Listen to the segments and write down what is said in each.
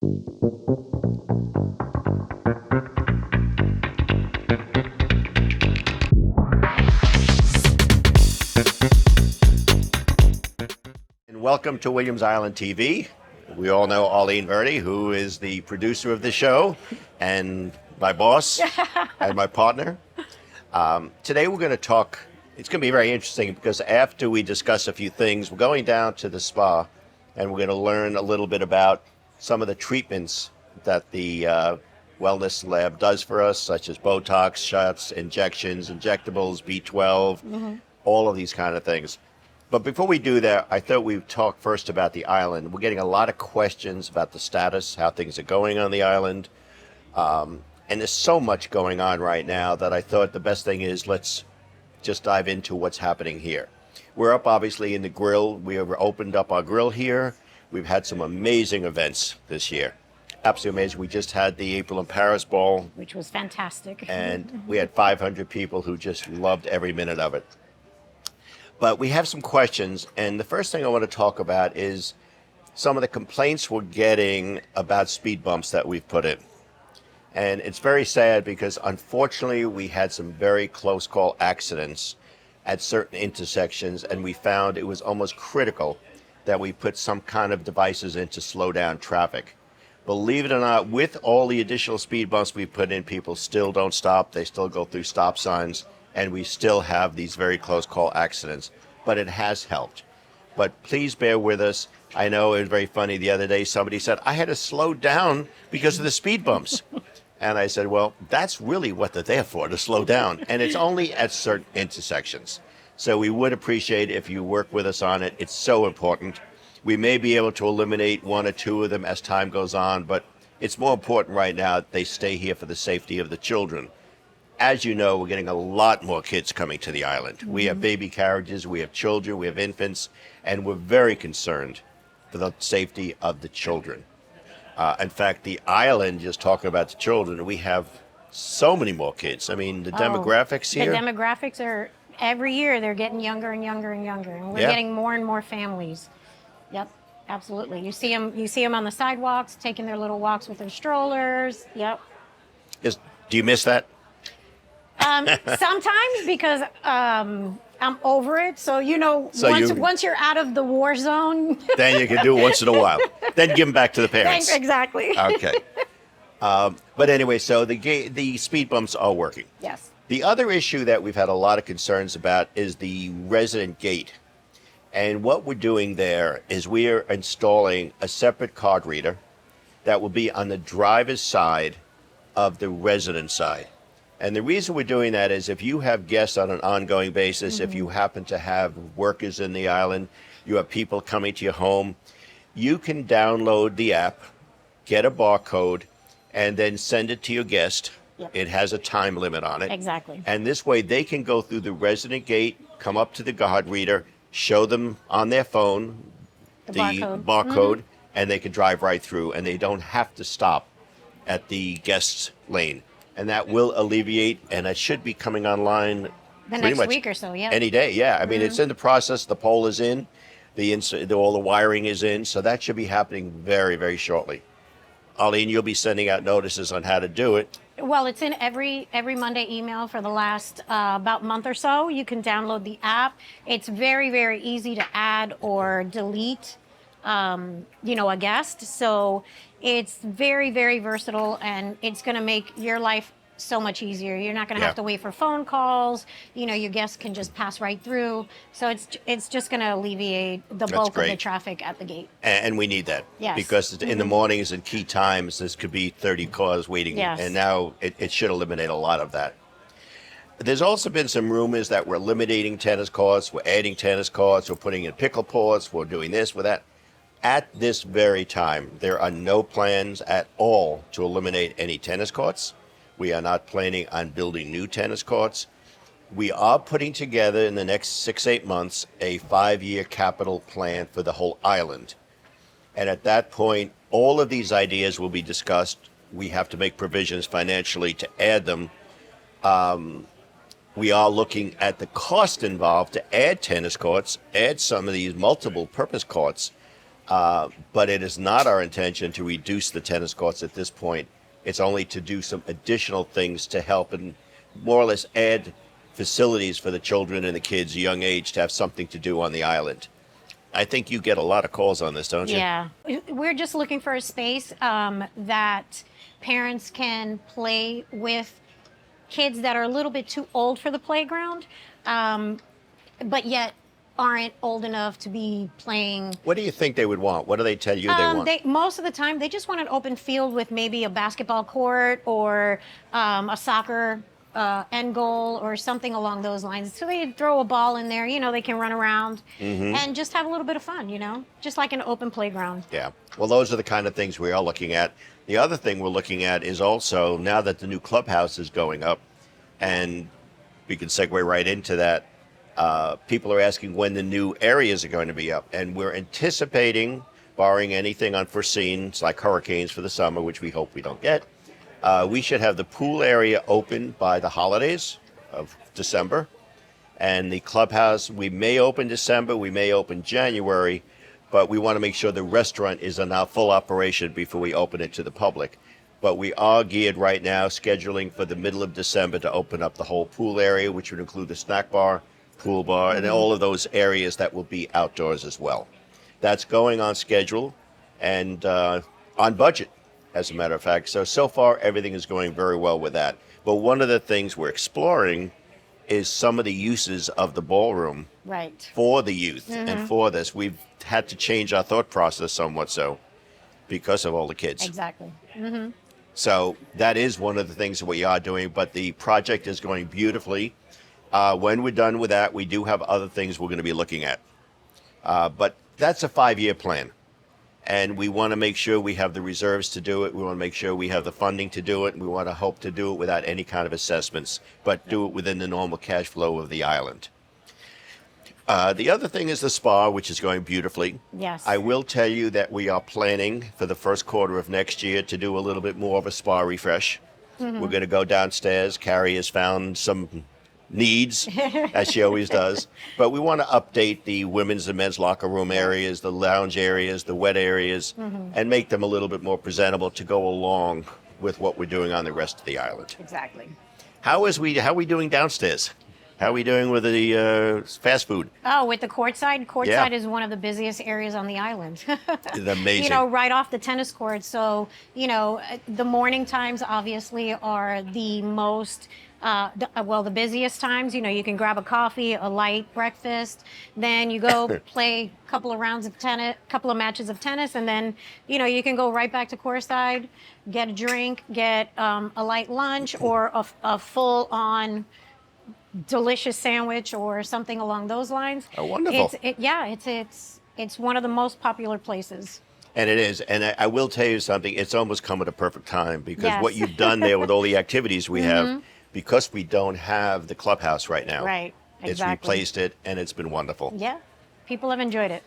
And welcome to Williams Island TV. We all know Arlene Verdi, who is the producer of the show and my boss and my partner. Today we're going to talk, it's going to be very interesting because after we discuss a few things, we're going down to the spa and we're going to learn a little bit about some of the treatments that the wellness lab does for us, such as Botox, shots, injections, injectables, B12, all of these kind of things. But before we do that, I thought we'd talk first about the island. We're getting a lot of questions about the status, how things are going on the island. And there's so much going on right now that I thought the best thing is let's just dive into what's happening here. We're up obviously in the grill. We have opened up our grill here. We've had some amazing events this year. Absolutely amazing. We just had the April in Paris ball. Which was fantastic. And we had 500 people who just loved every minute of it. But we have some questions, and the first thing I want to talk about is some of the complaints we're getting about speed bumps that we've put in. And it's very sad because unfortunately we had some very close call accidents at certain intersections, and we found it was almost critical that we put some kind of devices in to slow down traffic. Believe it or not, with all the additional speed bumps we put in, people still don't stop. They still go through stop signs. And we still have these very close call accidents, but it has helped. But please bear with us. I know it was very funny the other day. Somebody said, I had to slow down because of the speed bumps. And I said, well, that's really what they're there for, to slow down. And it's only at certain intersections. So we would appreciate if you work with us on it. It's so important. We may be able to eliminate one or two of them as time goes on, but it's more important right now that they stay here for the safety of the children. As you know, we're getting a lot more kids coming to the island. We have baby carriages, we have children, we have infants, and we're very concerned for the safety of the children. In fact, the island, just talking about the children, we have so many more kids. I mean, the demographics here. The demographics are, every year, they're getting younger and younger and younger. And we're getting more and more families. Yep, absolutely. You see them on the sidewalks, taking their little walks with their strollers. Yep. Do you miss that? Sometimes because I'm over it. So, once you're out of the war zone. Then you can do it once in a while. Then give them back to the parents. Exactly. Okay. But anyway, so the speed bumps are working. Yes. The other issue that we've had a lot of concerns about is the resident gate. And what we're doing there is we are installing a separate card reader that will be on the driver's side of the resident side. And the reason we're doing that is if you have guests on an ongoing basis, if you happen to have workers in the island, you have people coming to your home, you can download the app, get a barcode, and then send it to your guest. Yep. It has a time limit on it. Exactly. And this way they can go through the resident gate, come up to the card reader, show them on their phone the barcode, and they can drive right through, and they don't have to stop at the guest's lane. And that will alleviate, and it should be coming online the pretty next much week or so, yeah. any day, yeah. I mean, it's in the process. The pole is in, all the wiring is in, so that should be happening very, very shortly. Arlene, you'll be sending out notices on how to do it. Well, it's in every Monday email for the last about month or so. You can download the app. It's very, very easy to add or delete, a guest. So it's very, very versatile, and it's going to make your life so much easier. You're not going to have to wait for phone calls. Your guests can just pass right through. So it's just going to alleviate the bulk of the traffic at the gate. And we need that. Yes. Because in the mornings and key times, this could be 30 cars waiting. Yes. And now it should eliminate a lot of that. There's also been some rumors that we're eliminating tennis courts, we're adding tennis courts, we're putting in pickle courts, we're doing this, we're that. At this very time, there are no plans at all to eliminate any tennis courts. We are not planning on building new tennis courts. We are putting together in the next 6-8 months a 5-year capital plan for the whole island. And at that point, all of these ideas will be discussed. We have to make provisions financially to add them. We are looking at the cost involved to add tennis courts, add some of these multiple purpose courts. But it is not our intention to reduce the tennis courts at this point. It's only to do some additional things to help and more or less add facilities for the children and the kids young age to have something to do on the island. I think you get a lot of calls on this, don't you? Yeah. We're just looking for a space that parents can play with kids that are a little bit too old for the playground, but yet aren't old enough to be playing. What do you think they would want? What do they tell you they want? Most of the time, they just want an open field with maybe a basketball court or a soccer end goal or something along those lines. So they throw a ball in there, they can run around and just have a little bit of fun, just like an open playground. Yeah. Well, those are the kind of things we are looking at. The other thing we're looking at is also now that the new clubhouse is going up, and we can segue right into that. People are asking when the new areas are going to be up, and we're anticipating, barring anything unforeseen, it's like hurricanes for the summer, which we hope we don't get. We should have the pool area open by the holidays of December, and the clubhouse, we may open December, we may open January, but we want to make sure the restaurant is in our full operation before we open it to the public. But we are geared right now, scheduling for the middle of December to open up the whole pool area, which would include the snack bar, pool bar, and all of those areas that will be outdoors as well. That's going on schedule and on budget, as a matter of fact. So far, everything is going very well with that. But one of the things we're exploring is some of the uses of the ballroom Right. for the youth and for this. We've had to change our thought process somewhat so because of all the kids. Exactly. So that is one of the things that we are doing, but the project is going beautifully. When we're done with that, we do have other things we're going to be looking at. But that's a 5-year plan. And we want to make sure we have the reserves to do it. We want to make sure we have the funding to do it. And we want to hope to do it without any kind of assessments, but do it within the normal cash flow of the island. The other thing is the spa, which is going beautifully. Yes. I will tell you that we are planning for the first quarter of next year to do a little bit more of a spa refresh. We're going to go downstairs. Carrie has found some needs, as she always does. But we want to update the women's and men's locker room areas, the lounge areas, the wet areas, and make them a little bit more presentable to go along with what we're doing on the rest of the island. Exactly. How are we doing downstairs? How are we doing with the fast food? Oh, with the courtside? Courtside Yeah. is one of the busiest areas on the island. It's amazing. Right off the tennis court. So, the morning times obviously are the most, the busiest times. You can grab a coffee, a light breakfast, then you go play a couple of rounds of tennis, couple of matches of tennis, and then, you can go right back to courtside, get a drink, get a light lunch or a full-on delicious sandwich or something along those lines. Oh, wonderful. It's one of the most popular places. And it is. And I will tell you something, it's almost come at a perfect time because Yes. what you've done there with all the activities we have, because we don't have the clubhouse right now. Right, It's exactly. replaced it, and it's been wonderful. Yeah, people have enjoyed it.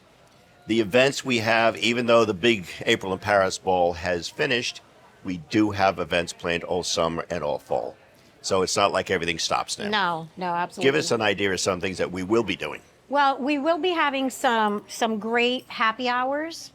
The events we have, even though the big April in Paris ball has finished, we do have events planned all summer and all fall. So it's not like everything stops now. No, absolutely. Give us an idea of some things that we will be doing. Well, we will be having some great happy hours.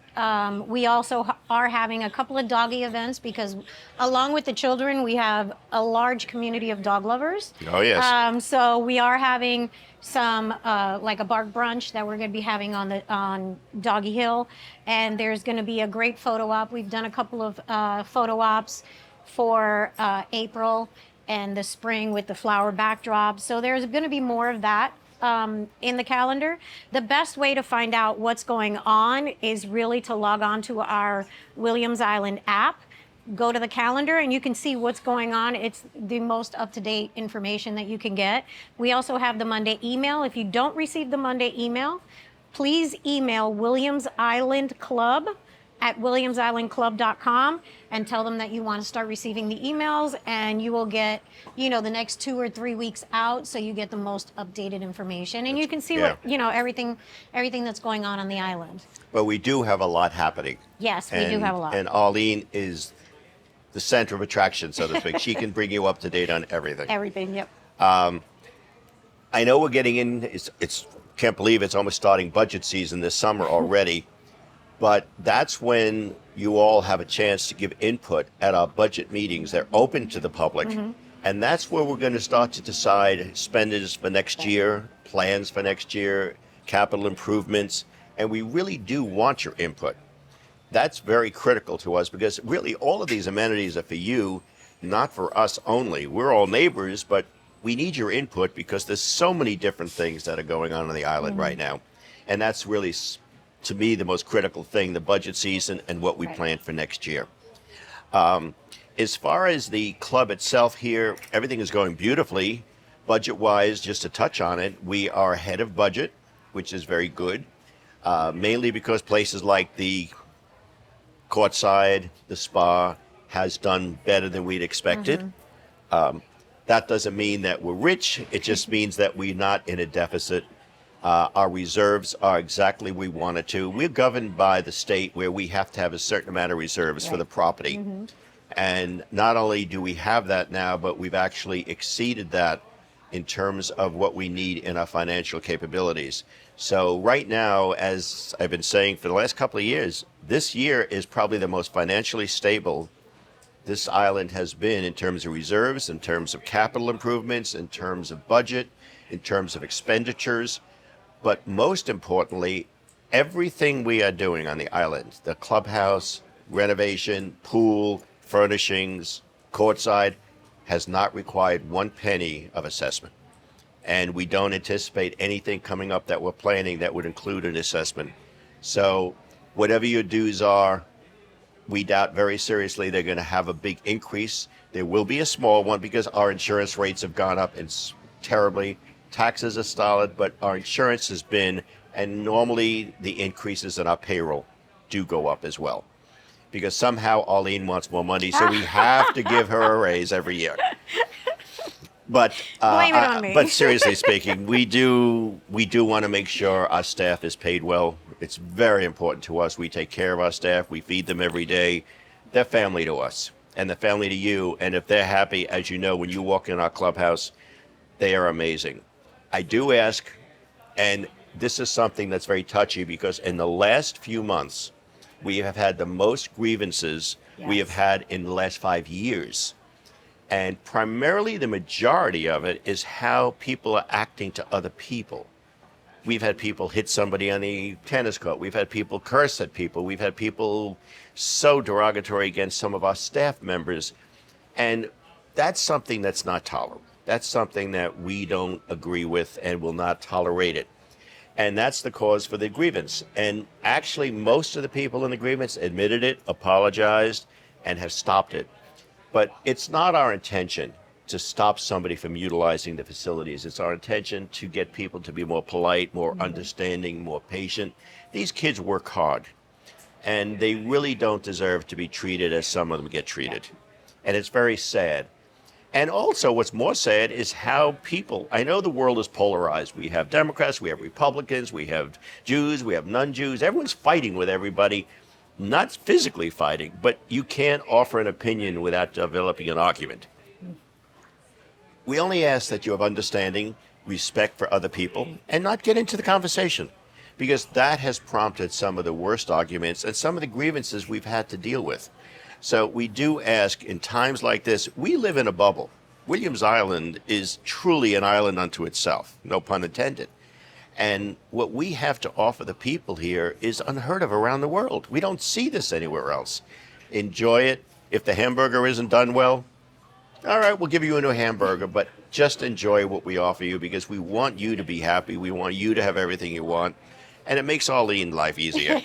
We also are having a couple of doggy events because along with the children, we have a large community of dog lovers. Oh, yes. So we are having some like a bark brunch that we're going to be having on Doggy Hill, and there's going to be a great photo op. We've done a couple of photo ops for April and the spring with the flower backdrop. So there's going to be more of that in the calendar. The best way to find out what's going on is really to log on to our Williams Island app, go to the calendar, and you can see what's going on. It's the most up-to-date information that you can get. We also have the Monday email. If you don't receive the Monday email, please email Williams Island Club at williamsislandclub.com and tell them that you want to start receiving the emails, and you will get, the next 2 or 3 weeks out, so you get the most updated information, and you can see what, everything that's going on the island. But we do have a lot happening. Yes, we do have a lot. And Arlene is the center of attraction, so to speak. She can bring you up to date on everything. Everything, yep. I know we're getting in, can't believe it's almost starting budget season this summer already. But that's when you all have a chance to give input at our budget meetings. They're open to the public. And that's where we're going to start to decide spendings for next year, plans for next year, capital improvements. And we really do want your input. That's very critical to us because really all of these amenities are for you, not for us only. We're all neighbors, but we need your input because there's so many different things that are going on the island right now. And that's really, to me, the most critical thing, the budget season and what we plan for next year. As far as the club itself here, everything is going beautifully. Budget-wise, just to touch on it, we are ahead of budget, which is very good, mainly because places like the courtside, the spa, has done better than we'd expected. That doesn't mean that we're rich. It just means that we're not in a deficit. Our reserves are exactly where we wanted to. We're governed by the state where we have to have a certain amount of reserves for the property. And not only do we have that now, but we've actually exceeded that in terms of what we need in our financial capabilities. So right now, as I've been saying for the last couple of years, this year is probably the most financially stable this island has been in terms of reserves, in terms of capital improvements, in terms of budget, in terms of expenditures. But most importantly, everything we are doing on the island, the clubhouse, renovation, pool, furnishings, courtside, has not required one penny of assessment. And we don't anticipate anything coming up that we're planning that would include an assessment. So whatever your dues are, we doubt very seriously they're going to have a big increase. There will be a small one because our insurance rates have gone up terribly. Taxes are solid, but our insurance has been, and normally the increases in our payroll do go up as well. Because somehow Arlene wants more money, so we have to give her a raise every year. But Blame it on me. But seriously speaking, we do want to make sure our staff is paid well. It's very important to us. We take care of our staff. We feed them every day. They're family to us, and they're family to you. And if they're happy, as you know, when you walk in our clubhouse, they are amazing. I do ask, and this is something that's very touchy because in the last few months, we have had the most grievances we have had in the last 5 years. And primarily the majority of it is how people are acting to other people. We've had people hit somebody on the tennis court. We've had people curse at people. We've had people so derogatory against some of our staff members. And that's something that's not tolerable. That's something that we don't agree with and will not tolerate it. And that's the cause for the grievance. And actually, most of the people in the grievance admitted it, apologized, and have stopped it. But it's not our intention to stop somebody from utilizing the facilities. It's our intention to get people to be more polite, more understanding, more patient. These kids work hard, and they really don't deserve to be treated as some of them get treated. And it's very sad. And also what's more sad is how people, I know the world is polarized. We have Democrats, we have Republicans, we have Jews, we have non-Jews. Everyone's fighting with everybody, not physically fighting, but you can't offer an opinion without developing an argument. We only ask that you have understanding, respect for other people, and not get into the conversation, because that has prompted some of the worst arguments and some of the grievances we've had to deal with. So we do ask in times like this, we live in a bubble. Williams Island is truly an island unto itself, no pun intended. And what we have to offer the people here is unheard of around the world. We don't see this anywhere else. Enjoy it. If the hamburger isn't done well, all right, we'll give you a new hamburger, but just enjoy what we offer you because we want you to be happy. We want you to have everything you want. And it makes Arlene life easier.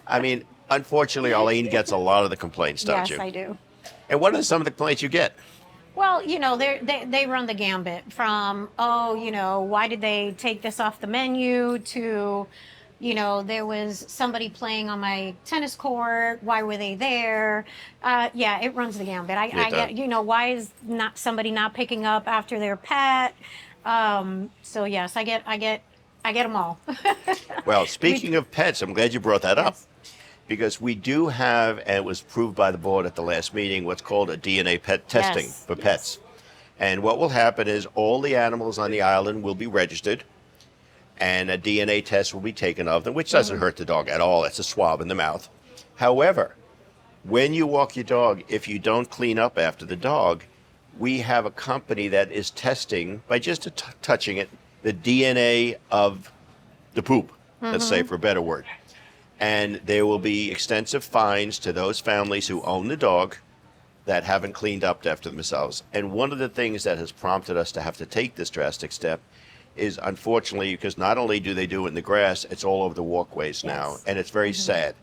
I mean, unfortunately, Arlene gets a lot of the complaints, don't you? Yes, I do. And what are some of the complaints you get? Well, they run the gambit from, why did they take this off the menu to, there was somebody playing on my tennis court. Why were they there? Yeah, it runs the gambit. I get, why is somebody not picking up after their pet? So yes, I get them all. Well, speaking of pets, I'm glad you brought that up. Because we do have, and it was approved by the board at the last meeting, what's called a DNA pet testing for pets. And what will happen is all the animals on the island will be registered. and a DNA test will be taken of them, which doesn't hurt the dog at all. It's a swab in the mouth. However, when you walk your dog, if you don't clean up after the dog, we have a company that is testing, by just touching it, the DNA of the poop, let's say, for a better word. And there will be extensive fines to those families who own the dog that haven't cleaned up after themselves. And one of the things that has prompted us to have to take this drastic step is, unfortunately, because not only do they do it in the grass, it's all over the walkways now, and it's very sad.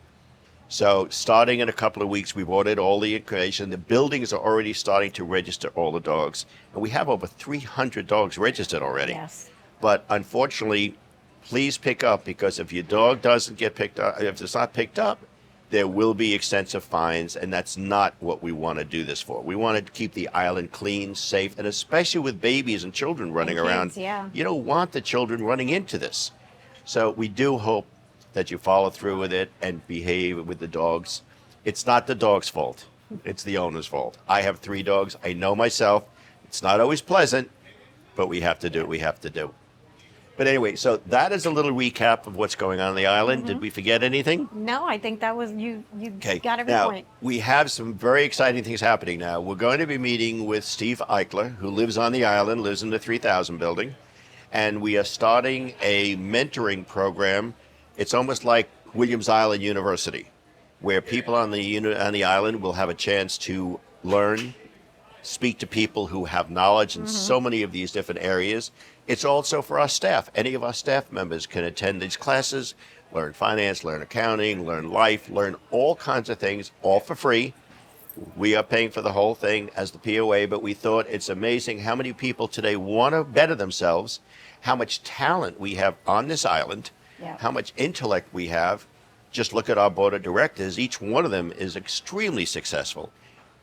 So starting in a couple of weeks, we've ordered all the information. The buildings are already starting to register all the dogs, and we have over 300 dogs registered already. Yes. But unfortunately, please pick up, because if your dog doesn't get picked up, if it's not picked up, there will be extensive fines, and that's not what we want to do this for. We want to keep the island clean, safe, and especially with babies and children running around. Yeah. You don't want the children running into this. So we do hope that you follow through with it and behave with the dogs. It's not the dog's fault. It's the owner's fault. I have 3 dogs. I know myself. It's not always pleasant, but we have to do what we have to do. But anyway, so that is a little recap of what's going on the island. Did we forget anything? No, I think that was you. You Okay. got every Now, point. we have some very exciting things happening now. We're going to be meeting with Steve Eichler, who lives on the island, lives in the 3000 building. And we are starting a mentoring program. It's almost like Williams Island University, where people on the island will have a chance to learn, speak to people who have knowledge in so many of these different areas. It's also for our staff. Any of our staff members can attend these classes, learn finance, learn accounting, learn life, learn all kinds of things, all for free. We are paying for the whole thing as the POA, but we thought it's amazing how many people today want to better themselves, how much talent we have on this island, how much intellect we have. Just look at our board of directors. Each one of them is extremely successful,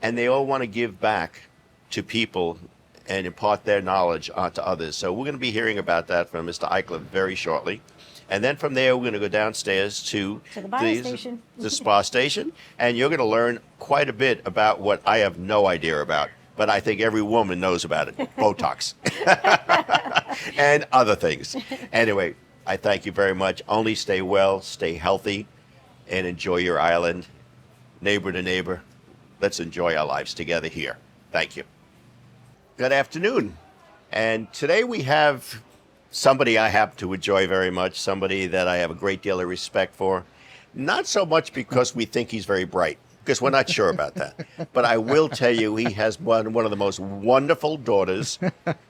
and they all want to give back to people and impart their knowledge onto others. So we're going to be hearing about that from Mr. Eichler very shortly. And then from there, we're going to go downstairs to the biostation. the spa station, and you're going to learn quite a bit about what I have no idea about, but I think every woman knows about it, Botox and other things. Anyway, I thank you very much. Only stay well, stay healthy, and enjoy your island. Neighbor to neighbor, let's enjoy our lives together here. Thank you. Good afternoon. And today we have somebody I happen to enjoy very much, somebody that I have a great deal of respect for. Not so much because we think he's very bright, because we're not sure about that. But I will tell you, he has one of the most wonderful daughters.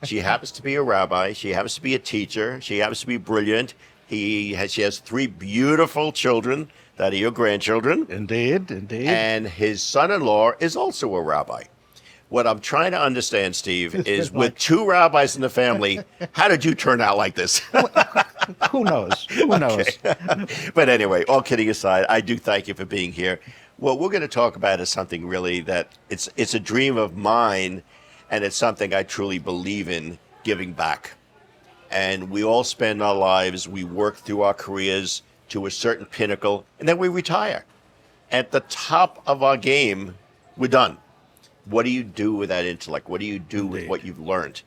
She happens to be a rabbi. She happens to be a teacher. She happens to be brilliant. She has 3 beautiful children that are your grandchildren. Indeed, indeed. And his son-in-law is also a rabbi. What I'm trying to understand, Steve, is with 2 rabbis in the family, how did you turn out like this? Who knows? Who knows? But anyway, all kidding aside, I do thank you for being here. What we're going to talk about is something really that it's a dream of mine, and it's something I truly believe in, giving back. And we all spend our lives, we work through our careers to a certain pinnacle, and then we retire. At the top of our game, we're done. What do you do with that intellect? What do you do with what you've learned?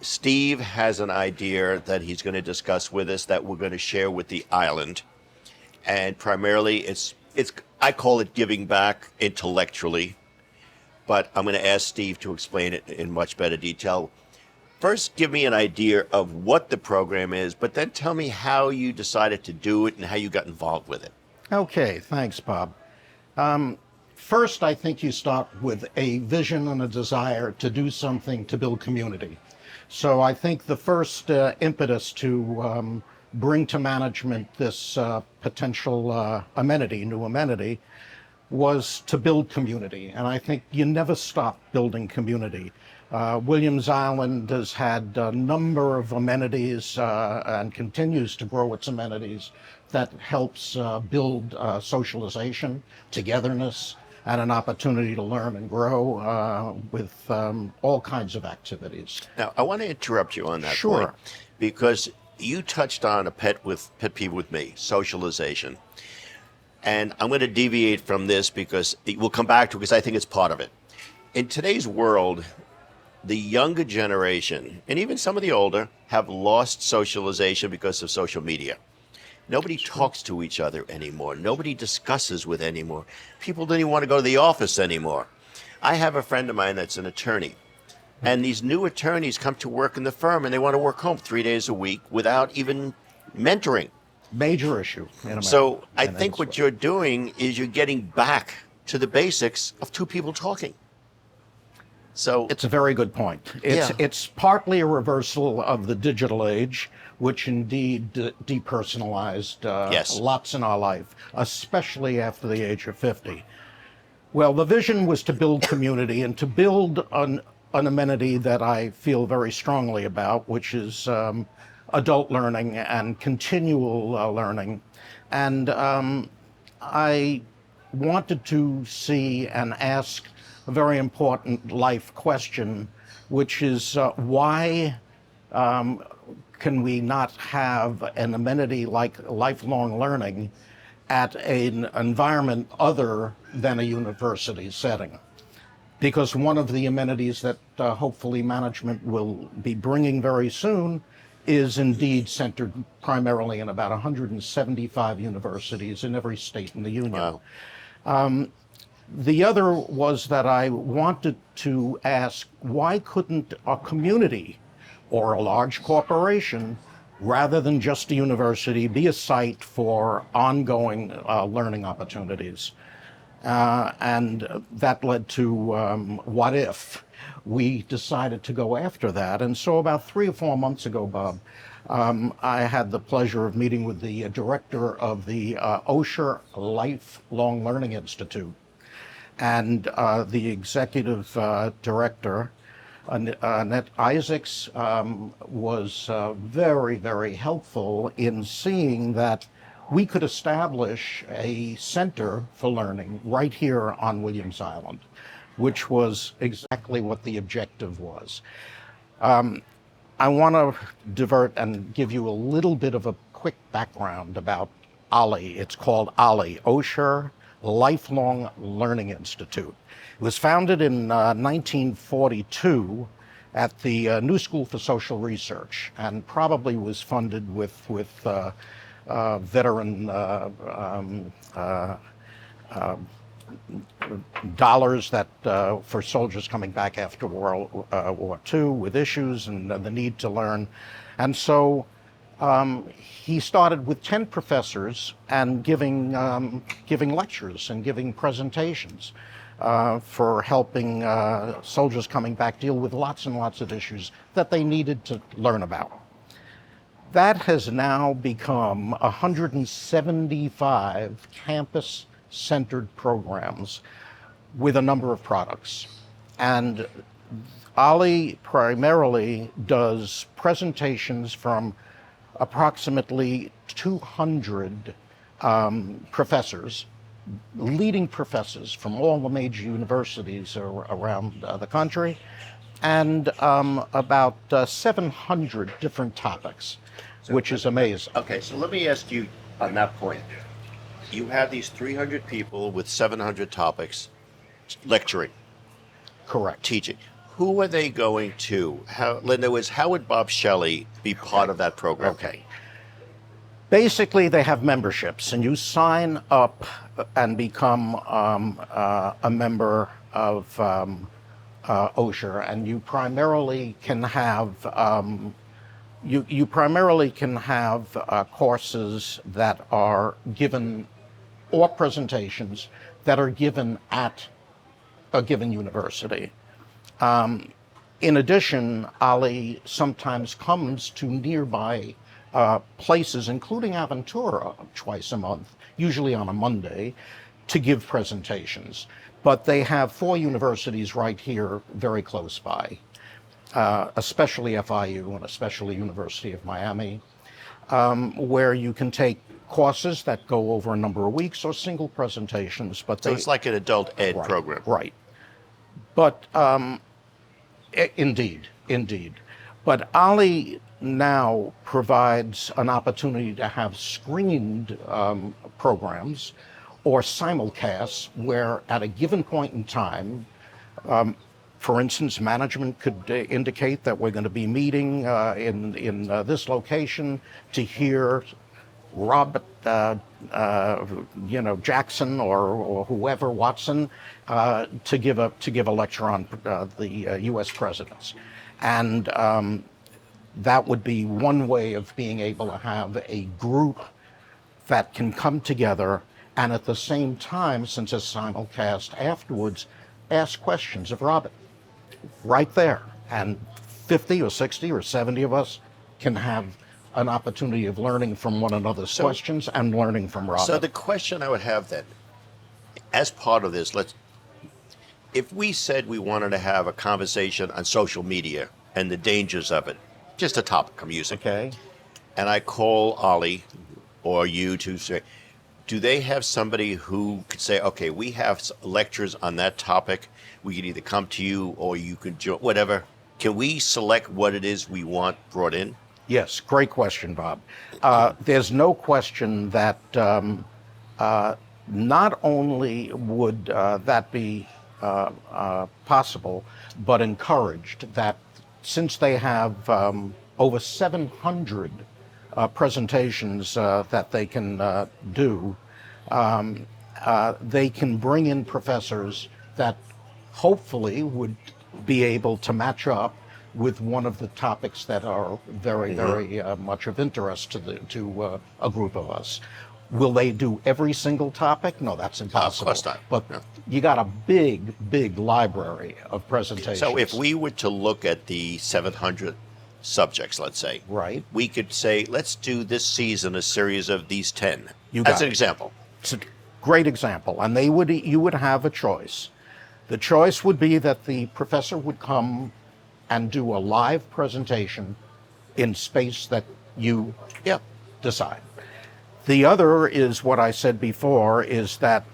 Steve has an idea that he's going to discuss with us that we're going to share with the island. And primarily it's I call it giving back intellectually, but I'm going to ask Steve to explain it in much better detail. First, give me an idea of what the program is, but then tell me how you decided to do it and how you got involved with it. Okay, thanks, Bob. First, I think you start with a vision and a desire to do something to build community. So I think the first impetus to bring to management this potential new amenity, was to build community. And I think you never stop building community. Williams Island has had a number of amenities and continues to grow its amenities that helps build socialization, togetherness, and an opportunity to learn and grow with all kinds of activities. Now, I want to interrupt you on that Sure. point, because you touched on a pet peeve with me, socialization. And I'm going to deviate from this because we'll come back to it, because I think it's part of it. In today's world, the younger generation, and even some of the older, have lost socialization because of social media. Nobody talks to each other anymore. Nobody discusses with anymore. People don't even want to go to the office anymore. I have a friend of mine that's an attorney, and these new attorneys come to work in the firm and they want to work home 3 days a week without even mentoring. Major issue in America. So I and think what elsewhere. you're doing is you're getting back to the basics of two people talking. So It's a very good point. Yeah. It's partly a reversal of the digital age, which indeed depersonalized Yes. lots in our life, especially after the age of 50. Well, the vision was to build community and to build an amenity that I feel very strongly about, which is adult learning and continual learning. And I wanted to see and ask a very important life question, which is why can we not have an amenity like lifelong learning at an environment other than a university setting? Because one of the amenities that hopefully management will be bringing very soon is indeed centered primarily in about 175 universities in every state in the union. Wow. The other was that I wanted to ask, why couldn't a community or a large corporation, rather than just a university, be a site for ongoing learning opportunities? And that led to what if we decided to go after that. And so about 3 or 4 months ago, Bob, I had the pleasure of meeting with the director of the Osher Lifelong Learning Institute. And the executive director, Annette Isaacs, was very, very helpful in seeing that we could establish a center for learning right here on Williams Island, which was exactly what the objective was. I want to divert and give you a little bit of a quick background about OLLI. It's called OLLI, Osher Lifelong Learning Institute. It was founded in 1942 at the New School for Social Research, and probably was funded with veteran dollars that for soldiers coming back after World War II with issues and the need to learn. And so he started with 10 professors and giving lectures and giving presentations for helping soldiers coming back deal with lots and lots of issues that they needed to learn about. That has now become 175 campus-centered programs with a number of products. And OLLI primarily does presentations from approximately 200 professors, leading professors from all the major universities around the country, and about 700 different topics, which is amazing. Okay, so let me ask you on that point. You have these 300 people with 700 topics lecturing, Correct. teaching. Who are they going to? Linda, how would Bob Shelley be part of that program? Okay. Basically, they have memberships, and you sign up and become a member of Osher, and you primarily can have courses that are given or presentations that are given at a given university. In addition, OLLI sometimes comes to nearby places, including Aventura, twice a month, usually on a Monday, to give presentations. But they have 4 universities right here very close by, especially FIU and especially University of Miami, where you can take courses that go over a number of weeks or single presentations. But So it's like an adult ed right, program. Right. But indeed. But OLLI now provides an opportunity to have screened programs or simulcasts where at a given point in time, For instance, management could indicate that we're going to be meeting in this location to hear Robert, Jackson or whoever, Watson, to give a lecture on the U.S. presidents, and that would be one way of being able to have a group that can come together and at the same time, since it's simulcast afterwards, ask questions of Robert right there. And 50 or 60 or 70 of us can have an opportunity of learning from one another's questions and learning from Robert. So the question I would have then, as part of this, if we said we wanted to have a conversation on social media and the dangers of it, just a topic I'm using. Okay. And I call Ollie or you to say, do they have somebody who could say, okay, we have lectures on that topic. We could either come to you or you could join, whatever. Can we select what it is we want brought in? Yes, great question, Bob. There's no question that not only would that be possible, but encouraged, that since they have over 700 presentations that they can do, they can bring in professors that hopefully would be able to match up with one of the topics that are very, very much of interest to a group of us. Will they do every single topic? No, that's impossible. Of course not. But No. you got a big, big library of presentations. So if we were to look at the 700 subjects, let's say, Right. we could say, let's do this season a series of these 10. You As got an it. example. It's a great example, and you would have a choice. The choice would be that the professor would come and do a live presentation in space that you decide. The other is what I said before, is that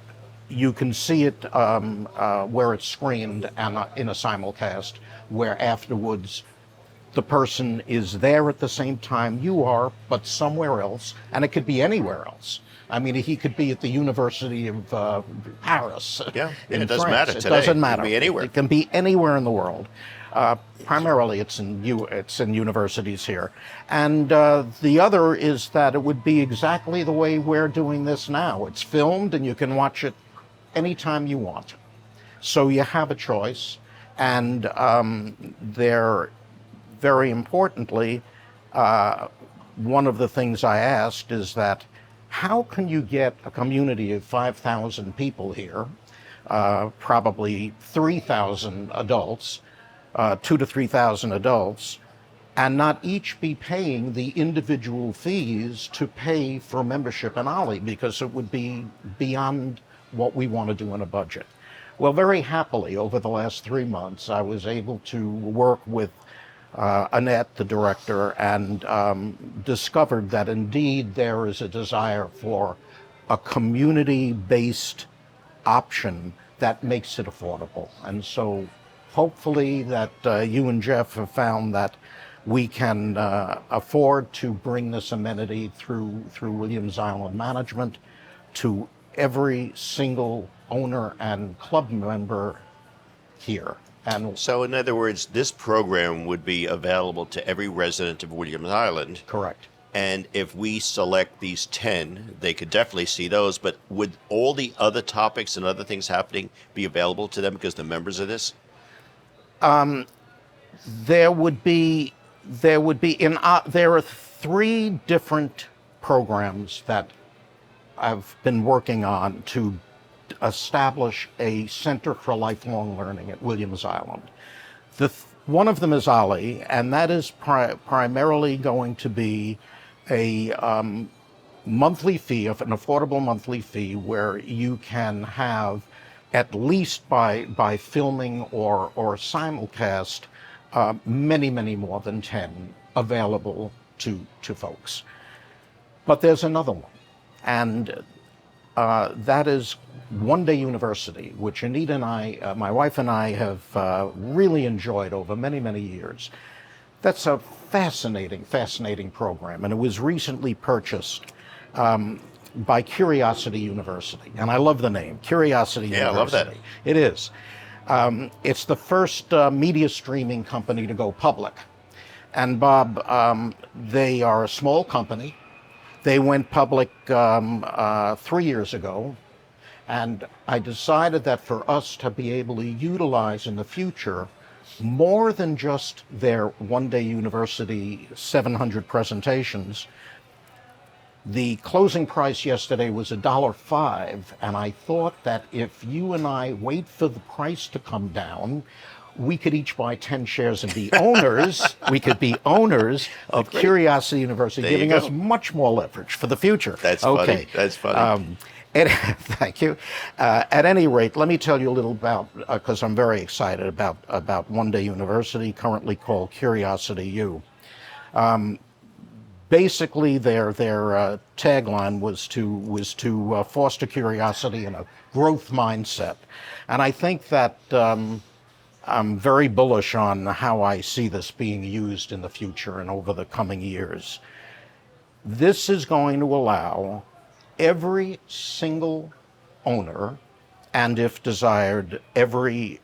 you can see it where it's screened and in a simulcast, where afterwards the person is there at the same time you are, but somewhere else, and it could be anywhere else. I mean, he could be at the University of Paris. Yeah, in it doesn't France. matter It today. doesn't It matter. can be anywhere. It can be anywhere in the world. Primarily, it's in universities here. And the other is that it would be exactly the way we're doing this now. It's filmed, and you can watch it anytime you want. So you have a choice. And there, very importantly, one of the things I asked is that how can you get a community of 5,000 people here, probably 3,000 adults, 2,000 to 3,000 adults, and not each be paying the individual fees to pay for membership in Ollie, because it would be beyond what we want to do in a budget. Well, very happily, over the last 3 months, I was able to work with Annette, the director, and discovered that indeed there is a desire for a community-based option that makes it affordable. And so hopefully that you and Jeff have found that we can afford to bring this amenity through Williams Island Management to every single owner and club member here. And So in other words, this program would be available to every resident of Williams Island. correct. And if we select these 10, they could definitely see those. But would all the other topics and other things happening be available to them because they're members of this? There are 3 different programs that I've been working on to establish a Center for Lifelong Learning at Williams Island. One of them is Ollie, and that is primarily going to be a monthly fee, an affordable monthly fee, where you can have, at least by filming or simulcast, many, many more than 10 available to folks. But there's another one, and that is One Day University, which Anita and I, my wife and I, have really enjoyed over many, many years. That's a fascinating, fascinating program, and it was recently purchased by Curiosity University, and I love the name, Curiosity Yeah, I University. love that. It is. It's the first media streaming company to go public. And Bob, they are a small company. They went public 3 years ago. And I decided that for us to be able to utilize in the future more than just their one-day university 700 presentations, the closing price yesterday was $1.05, and I thought that if you and I wait for the price to come down, we could each buy 10 shares and be owners. We could be owners of Curiosity University, There you giving go. us much more leverage for the future. That's okay. funny. That's funny. Thank you. At any rate, let me tell you a little about, because I'm very excited about One Day University, currently called Curiosity U. Basically, their tagline was to foster curiosity and a growth mindset, and I think that I'm very bullish on how I see this being used in the future and over the coming years. This is going to allow every single owner, and if desired, every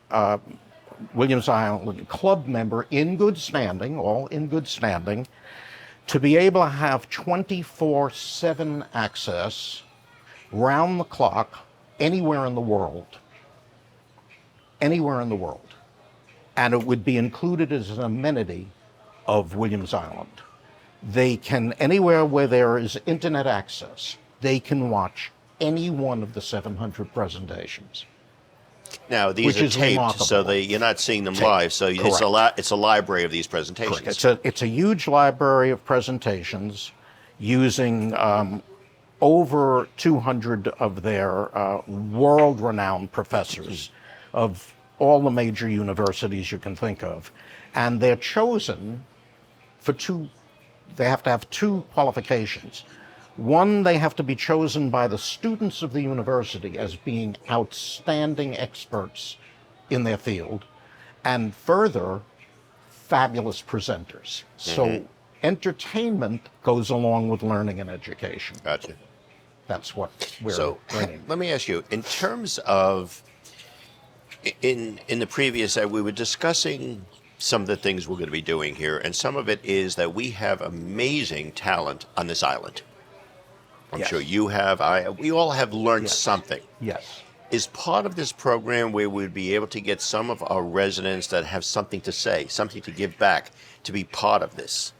Williams Island club member in good standing, all in good standing, to be able to have 24/7 access, round the clock, anywhere in the world. Anywhere in the world. And it would be included as an amenity of Williams Island. They can, anywhere where there is internet access, they can watch any one of the 700 presentations. Now, these which are is taped, remarkable. so you're not seeing them Taped. live. So Correct. it's a library of these presentations. It's a huge library of presentations using over 200 of their world-renowned professors of all the major universities you can think of. And they're chosen for they have to have two qualifications. One, they have to be chosen by the students of the university as being outstanding experts in their field, and further, fabulous presenters. So entertainment goes along with learning and education. Gotcha. That's what we're So bringing. let me ask you, in terms of, in the previous, we were discussing some of the things we're going to be doing here, and some of it is that we have amazing talent on this island. I'm Yes. sure you have, we all have learned Yes. something. Yes. Is part of this program where we'd be able to get some of our residents that have something to say, something to give back, to be part of this?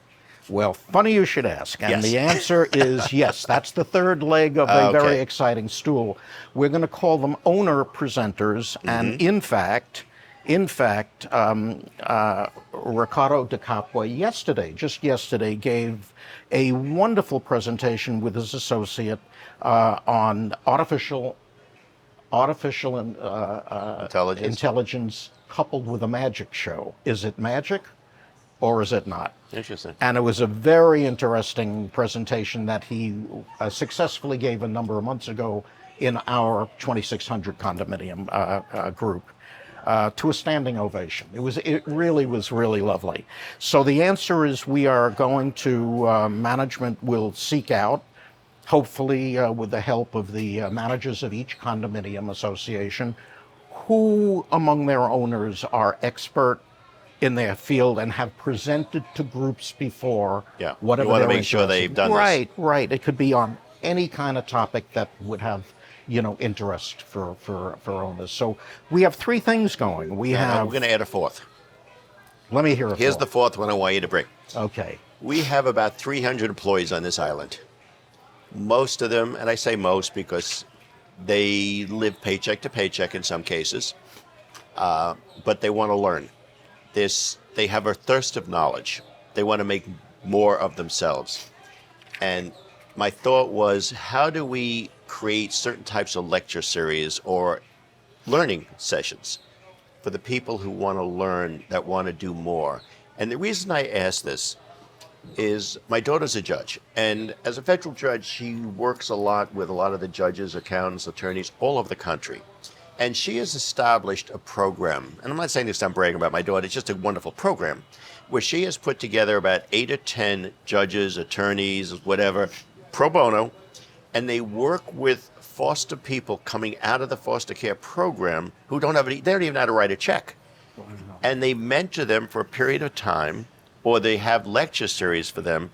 Well, funny you should ask. And Yes. the answer is yes. That's the third leg of a very Okay. exciting stool. We're going to call them owner presenters. And in fact, Riccardo De Capua just yesterday, gave a wonderful presentation with his associate on artificial intelligence coupled with a magic show. Is it magic or is it not? Interesting. And it was a very interesting presentation that he successfully gave a number of months ago in our 2600 condominium group. To a standing ovation. It really was really lovely. So the answer is we are going to, management will seek out, hopefully with the help of the managers of each condominium association, who among their owners are expert in their field and have presented to groups before. Yeah. Whatever You want to they're make sure interested. they've done this. Right. It could be on any kind of topic that would have interest for owners. So we have three things going. We And have. we're going to add a fourth. Let me hear it. Here's the fourth one I want you to bring. Okay. We have about 300 employees on this island. Most of them, and I say most because they live paycheck to paycheck in some cases, but they want to learn. They have a thirst of knowledge. They want to make more of themselves. And my thought was, how do we create certain types of lecture series or learning sessions for the people who want to learn, that want to do more? And the reason I ask this is my daughter's a judge. And as a federal judge, she works a lot with a lot of the judges, accountants, attorneys all over the country. And she has established a program, and I'm not saying this I'm bragging about my daughter, it's just a wonderful program, where she has put together about 8 or 10 judges, attorneys, whatever, pro bono, and they work with foster people coming out of the foster care program who don't have any, they don't even know how to write a check. And they mentor them for a period of time, or they have lecture series for them.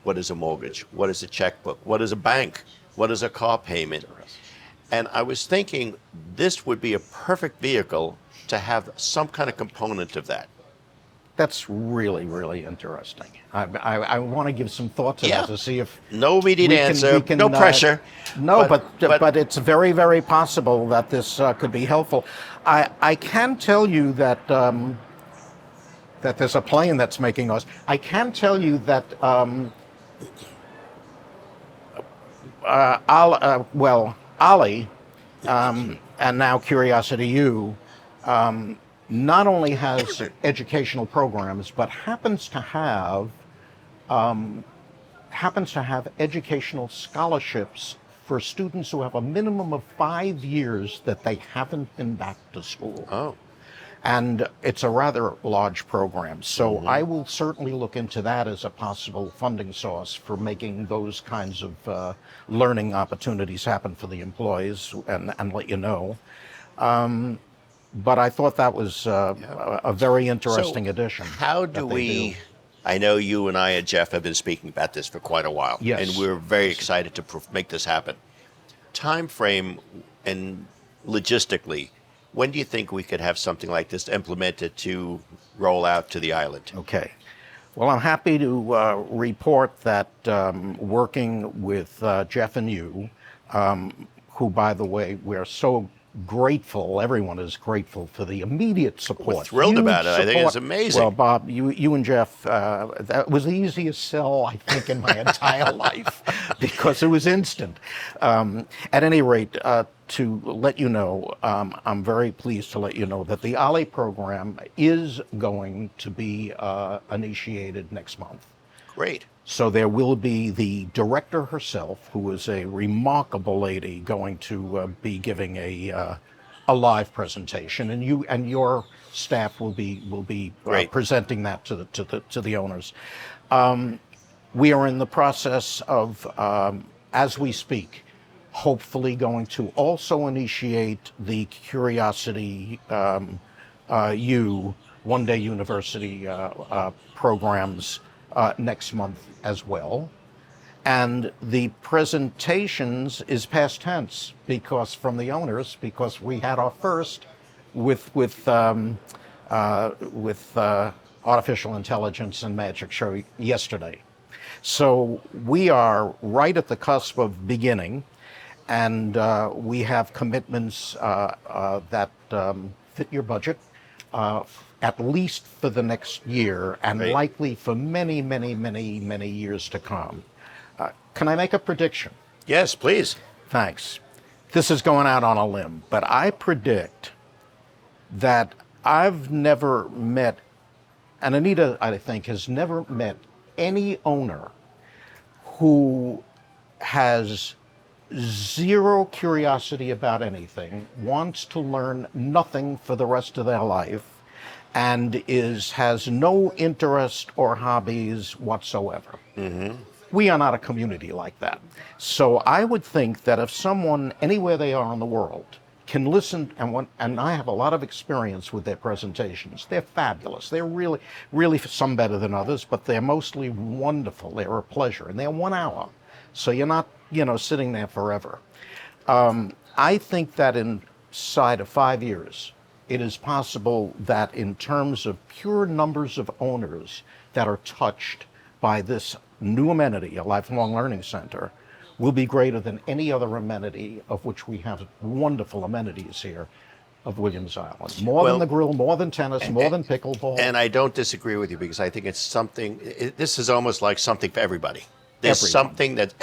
What is a mortgage? What is a checkbook? What is a bank? What is a car payment? And I was thinking this would be a perfect vehicle to have some kind of component of that. That's really, really interesting. I want to give some thought to that to see if no immediate we can- answer, we can, no pressure. No, but it's very, very possible that this could be helpful. I can tell you that that there's a plane that's making noise. I can tell you that Ollie, and now Curiosity U, not only has educational programs, but happens to have educational scholarships for students who have a minimum of 5 years that they haven't been back to school. Oh. And it's a rather large program. So I will certainly look into that as a possible funding source for making those kinds of learning opportunities happen for the employees and let you know. But I thought that was a very interesting addition. How do we, I know you and I and Jeff have been speaking about this for quite a while. Yes. And we're very excited to make this happen. Time frame and logistically, when do you think we could have something like this implemented to roll out to the island? Okay. Well, I'm happy to report that working with Jeff and you, who, by the way, we're so grateful, everyone is grateful for the immediate support. We're thrilled Huge about it. I think it's support. amazing. Well, Bob, you and Jeff, that was the easiest sell, I think, in my entire life, because it was instant. At any rate, to let you know, I'm very pleased to let you know that the OLLI program is going to be initiated next month. Great. So there will be the director herself, who is a remarkable lady, going to be giving a live presentation, and you and your staff will be presenting that to the owners. We are in the process of, as we speak, hopefully going to also initiate the Curiosity U one-day university programs next month as well. And the presentations is past tense because from the owners, because we had our first with artificial intelligence and magic show yesterday. So we are right at the cusp of beginning, and we have commitments that fit your budget, at least for the next year, and likely for many, many, many, many years to come. Can I make a prediction? Yes, please. Thanks. This is going out on a limb, but I predict that I've never met, and Anita, I think, has never met any owner who has zero curiosity about anything, wants to learn nothing for the rest of their life, and has no interest or hobbies whatsoever. We are not a community like that. So I would think that if someone, anywhere they are in the world, can listen, and I have a lot of experience with their presentations. They're fabulous. They're really some better than others, but they're mostly wonderful. They're a pleasure, and they're 1 hour. So you're not, sitting there forever. I think that inside of 5 years, it is possible that in terms of pure numbers of owners that are touched by this new amenity, a lifelong learning center, will be greater than any other amenity, of which we have wonderful amenities here of Williams Island. More than the grill, more than tennis, more than pickleball. And I don't disagree with you, because I think it's something, this is almost like something for everybody. There's something that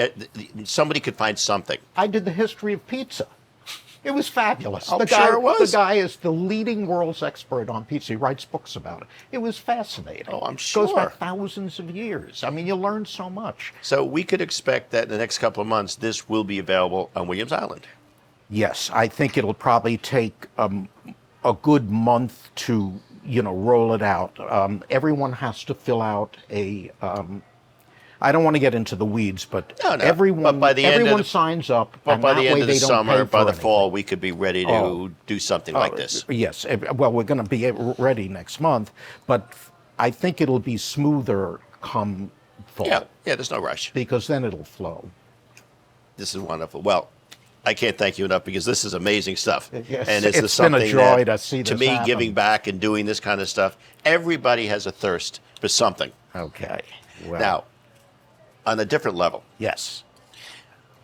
somebody could find something. I did the history of pizza. It was fabulous. I'm sure it was. The guy is the leading world's expert on pizza. He writes books about it. It was fascinating. Oh, I'm sure. It goes back thousands of years. I mean, you learn so much. So we could expect that in the next couple of months, this will be available on Williams Island. Yes, I think it'll probably take a good month to, roll it out. Everyone has to fill out I don't want to get into the weeds, but No, no. everyone, But by the end of everyone the- signs up, But and by that the end way of the they don't summer, pay by for the anything. fall, we could be ready to Oh. do something like this. Yes. Well, we're going to be ready next month, but I think it'll be smoother come fall. Yeah, yeah, there's no rush. Because then it'll flow. This is wonderful. Well, I can't thank you enough because this is amazing stuff. Yes, and this it's is been a something joy that, to see to this me, happen. giving back and doing this kind of stuff, everybody has a thirst for something. Okay. Well, Now, on a different level, yes.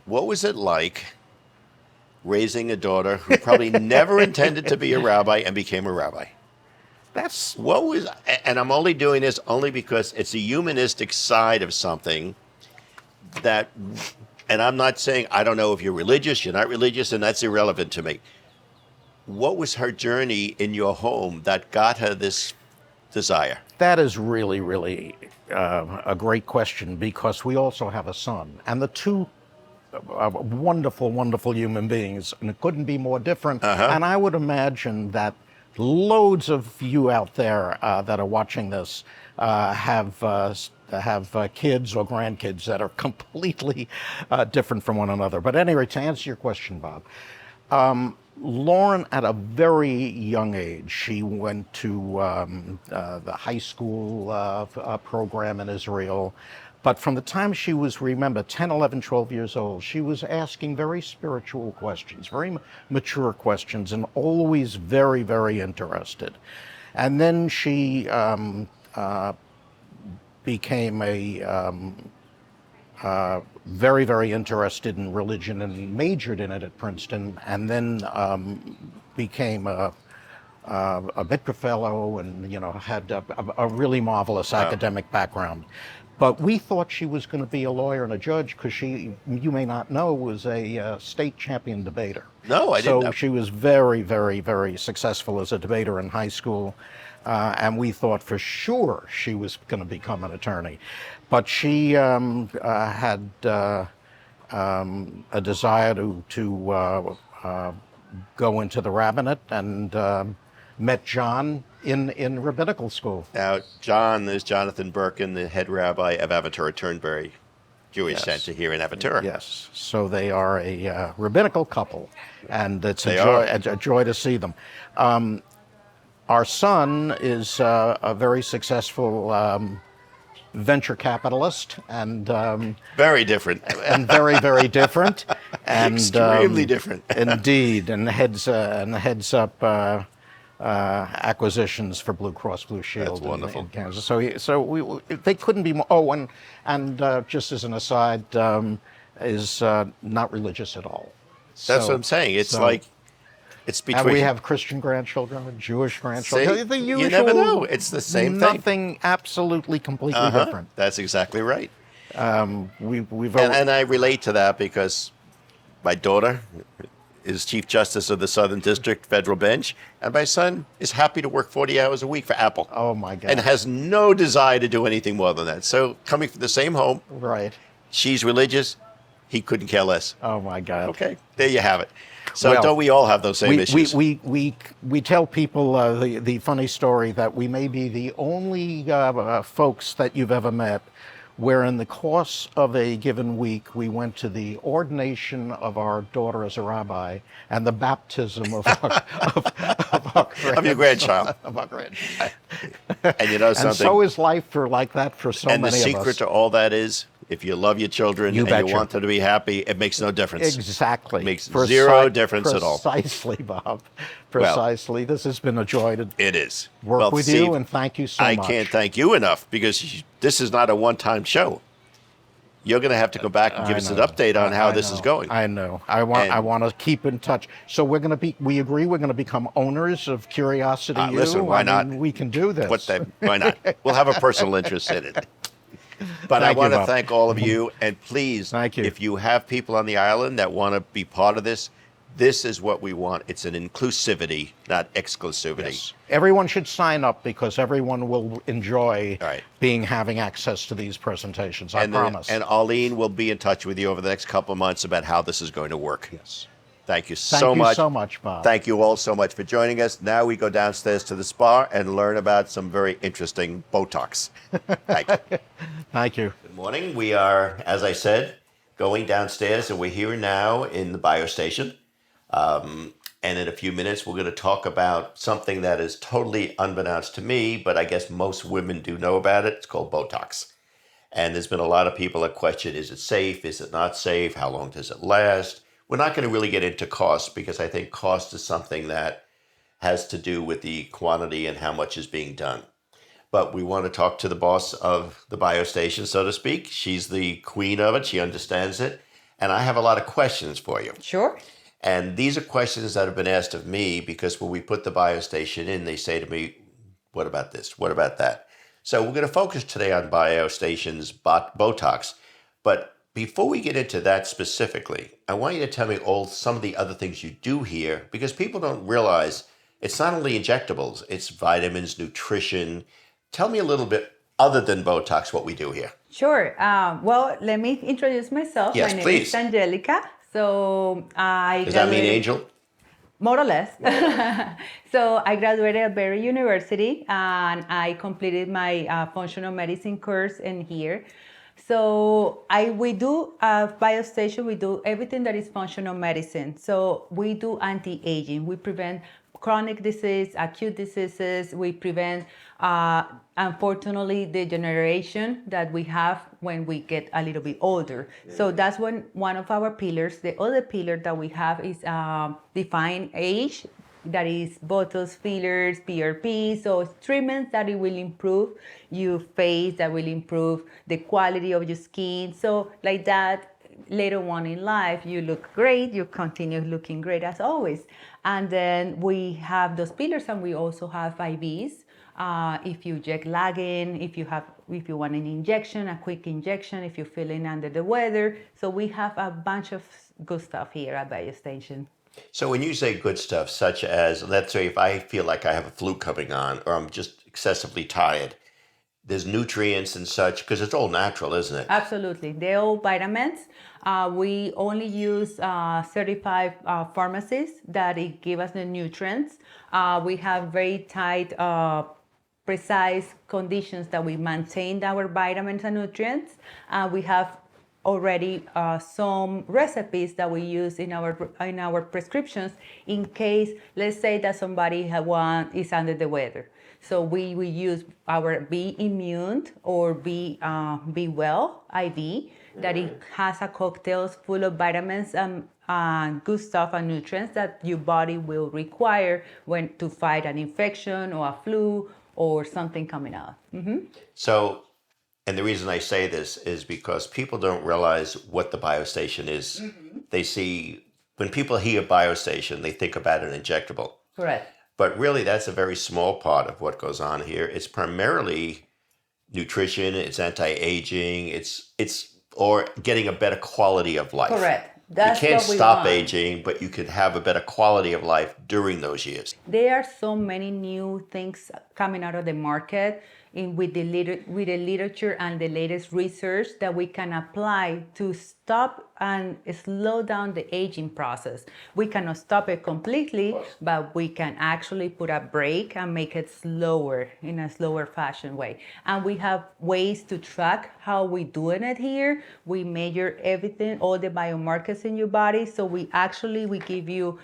what was it like raising a daughter who probably never intended to be a rabbi and became a rabbi? That's What was, and I'm only doing this only because it's a humanistic side of something that, and I'm not saying, I don't know if you're religious, you're not religious, and that's irrelevant to me. What was her journey in your home that got her this desire? That is really, really a great question because we also have a son. And the two are wonderful, wonderful human beings, and it couldn't be more different. And I would imagine that loads of you out there that are watching this have kids or grandkids that are completely different from one another. But anyway, to answer your question, Bob, Lauren, at a very young age, she went to the high school program in Israel. But from the time she was, remember, 10, 11, 12 years old, she was asking very spiritual questions, very mature questions, and always very, very interested. And then she became very, very interested in religion and majored in it at Princeton, and then became a Mikveh fellow, and had a really marvelous academic background. But we thought she was going to be a lawyer and a judge because she, you may not know, was a state champion debater. No, I didn't know. So she was very, very, very successful as a debater in high school. And we thought for sure she was going to become an attorney. But she had a desire to go into the rabbinate, and met John in rabbinical school. Now, John is Jonathan Birkin, the head rabbi of Aventura Turnberry Jewish Yes. Center here in Aventura. Yes, so they are a rabbinical couple, and it's They a joy to see them. Our son is a very successful venture capitalist, and Very different. very, very different, and Extremely different. indeed, and heads up acquisitions for Blue Cross Blue Shield. That's wonderful. In Kansas. So they couldn't be more. Oh, and just as an aside, is not religious at all. That's what I'm saying. It's like, it's between. And we have Christian grandchildren and Jewish grandchildren. See? The You usual, never know. It's the same thing. Nothing absolutely completely different. That's exactly right. We've And I relate to that because my daughter is Chief Justice of the Southern District Federal Bench, and my son is happy to work 40 hours a week for Apple. oh my God. And has no desire to do anything more than that. So coming from the same home, Right. she's religious, he couldn't care less. Oh my God. Okay, there you have it. So Well, don't we all have those same issues? We tell people the funny story that we may be the only folks that you've ever met where in the course of a given week we went to the ordination of our daughter as a rabbi and the baptism of Of your grandchild. of our grandchild. And you know And something? so is life like that for so And the many of us. secret to all that is, if you love your children You and betcha. you want them to be happy, it makes no difference. Exactly. Makes zero difference at all. Precisely, Bob. Precisely. This has been a joy to It is. work Well, with Steve, you, and thank you so I much. can't thank you enough because this is not a one-time show. You're going to have to go back and give I us an know. update on how I this know. is going. I know. I want to keep in touch. So we agree we're going to become owners of Curiosity U. Listen, why I not? mean, we can do this. Why not? We'll have a personal interest in it. But I Thank you, want to Bob. thank all of you, and please, Thank you. if you have people on the island that want to be part of this, this is what we want. It's an inclusivity, not exclusivity. Yes. Everyone should sign up because everyone will enjoy All right. having access to these presentations. I And promise. And Arlene will be in touch with you over the next couple of months about how this is going to work. yes. Thank you Thank so you much. so much, Bob. Thank you all so much for joining us. Now we go downstairs to the spa and learn about some very interesting Botox. Thank you. Thank you. Morning. We are, as I said, going downstairs, and we're here now in the biostation. And in a few minutes, we're going to talk about something that is totally unbeknownst to me, but I guess most women do know about it. It's called Botox. And there's been a lot of people that question, is it safe? Is it not safe? How long does it last? We're not going to really get into cost because I think cost is something that has to do with the quantity and how much is being done. But we want to talk to the boss of the biostation, so to speak. She's the queen of it. She understands it. And I have a lot of questions for you. Sure. And these are questions that have been asked of me because when we put the biostation in, they say to me, what about this? What about that? So we're going to focus today on biostation's Botox. But before we get into that specifically, I want you to tell me some of the other things you do here because people don't realize it's not only injectables, it's vitamins, nutrition. Tell me a little bit other than Botox, what we do here. Sure. Well, let me introduce myself. Yes, My name please. is Angelica. So I Does that mean graduated- angel? More or less. So I graduated at Berry University and I completed my functional medicine course in here. So we do biostation. We do everything that is functional medicine. So we do anti-aging. We prevent chronic disease, acute diseases. We prevent, unfortunately, the degeneration that we have when we get a little bit older. So that's one of our pillars. The other pillar that we have is define age. That is Botox, fillers, PRP. So treatments that it will improve your face, that will improve the quality of your skin. So like that, later on in life, you look great, you continue looking great as always. And then we have those pillars and we also have IVs. If you jet lagging, if you want an injection, a quick injection, if you're feeling under the weather. So we have a bunch of good stuff here at BioStation. So when you say good stuff, such as, let's say if I feel like I have a flu coming on or I'm just excessively tired, there's nutrients and such, because it's all natural, isn't it? Absolutely. They're all vitamins. We only use certified pharmacies that give us the nutrients. We have very tight, precise conditions that we maintain our vitamins and nutrients. We have already some recipes that we use in our prescriptions in case, let's say that somebody is under the weather. So we use our Be Immune or Be Well IV, that it has a cocktails full of vitamins and good stuff and nutrients that your body will require to fight an infection or a flu or something coming out. Mm-hmm. So, and the reason I say this is because people don't realize what the biostation is. Mm-hmm. They see, when people hear biostation, they think about an injectable. Correct. But really, that's a very small part of what goes on here. It's primarily nutrition, it's anti-aging, or getting a better quality of life. Correct. You can't stop aging, but you could have a better quality of life during those years. There are so many new things coming out of the market with the literature and the latest research that we can apply to stop and slow down the aging process. We cannot stop it completely, but we can actually put a brake and make it slower, in a slower fashion way. And we have ways to track how we're doing it here. We measure everything, all the biomarkers in your body. So we give you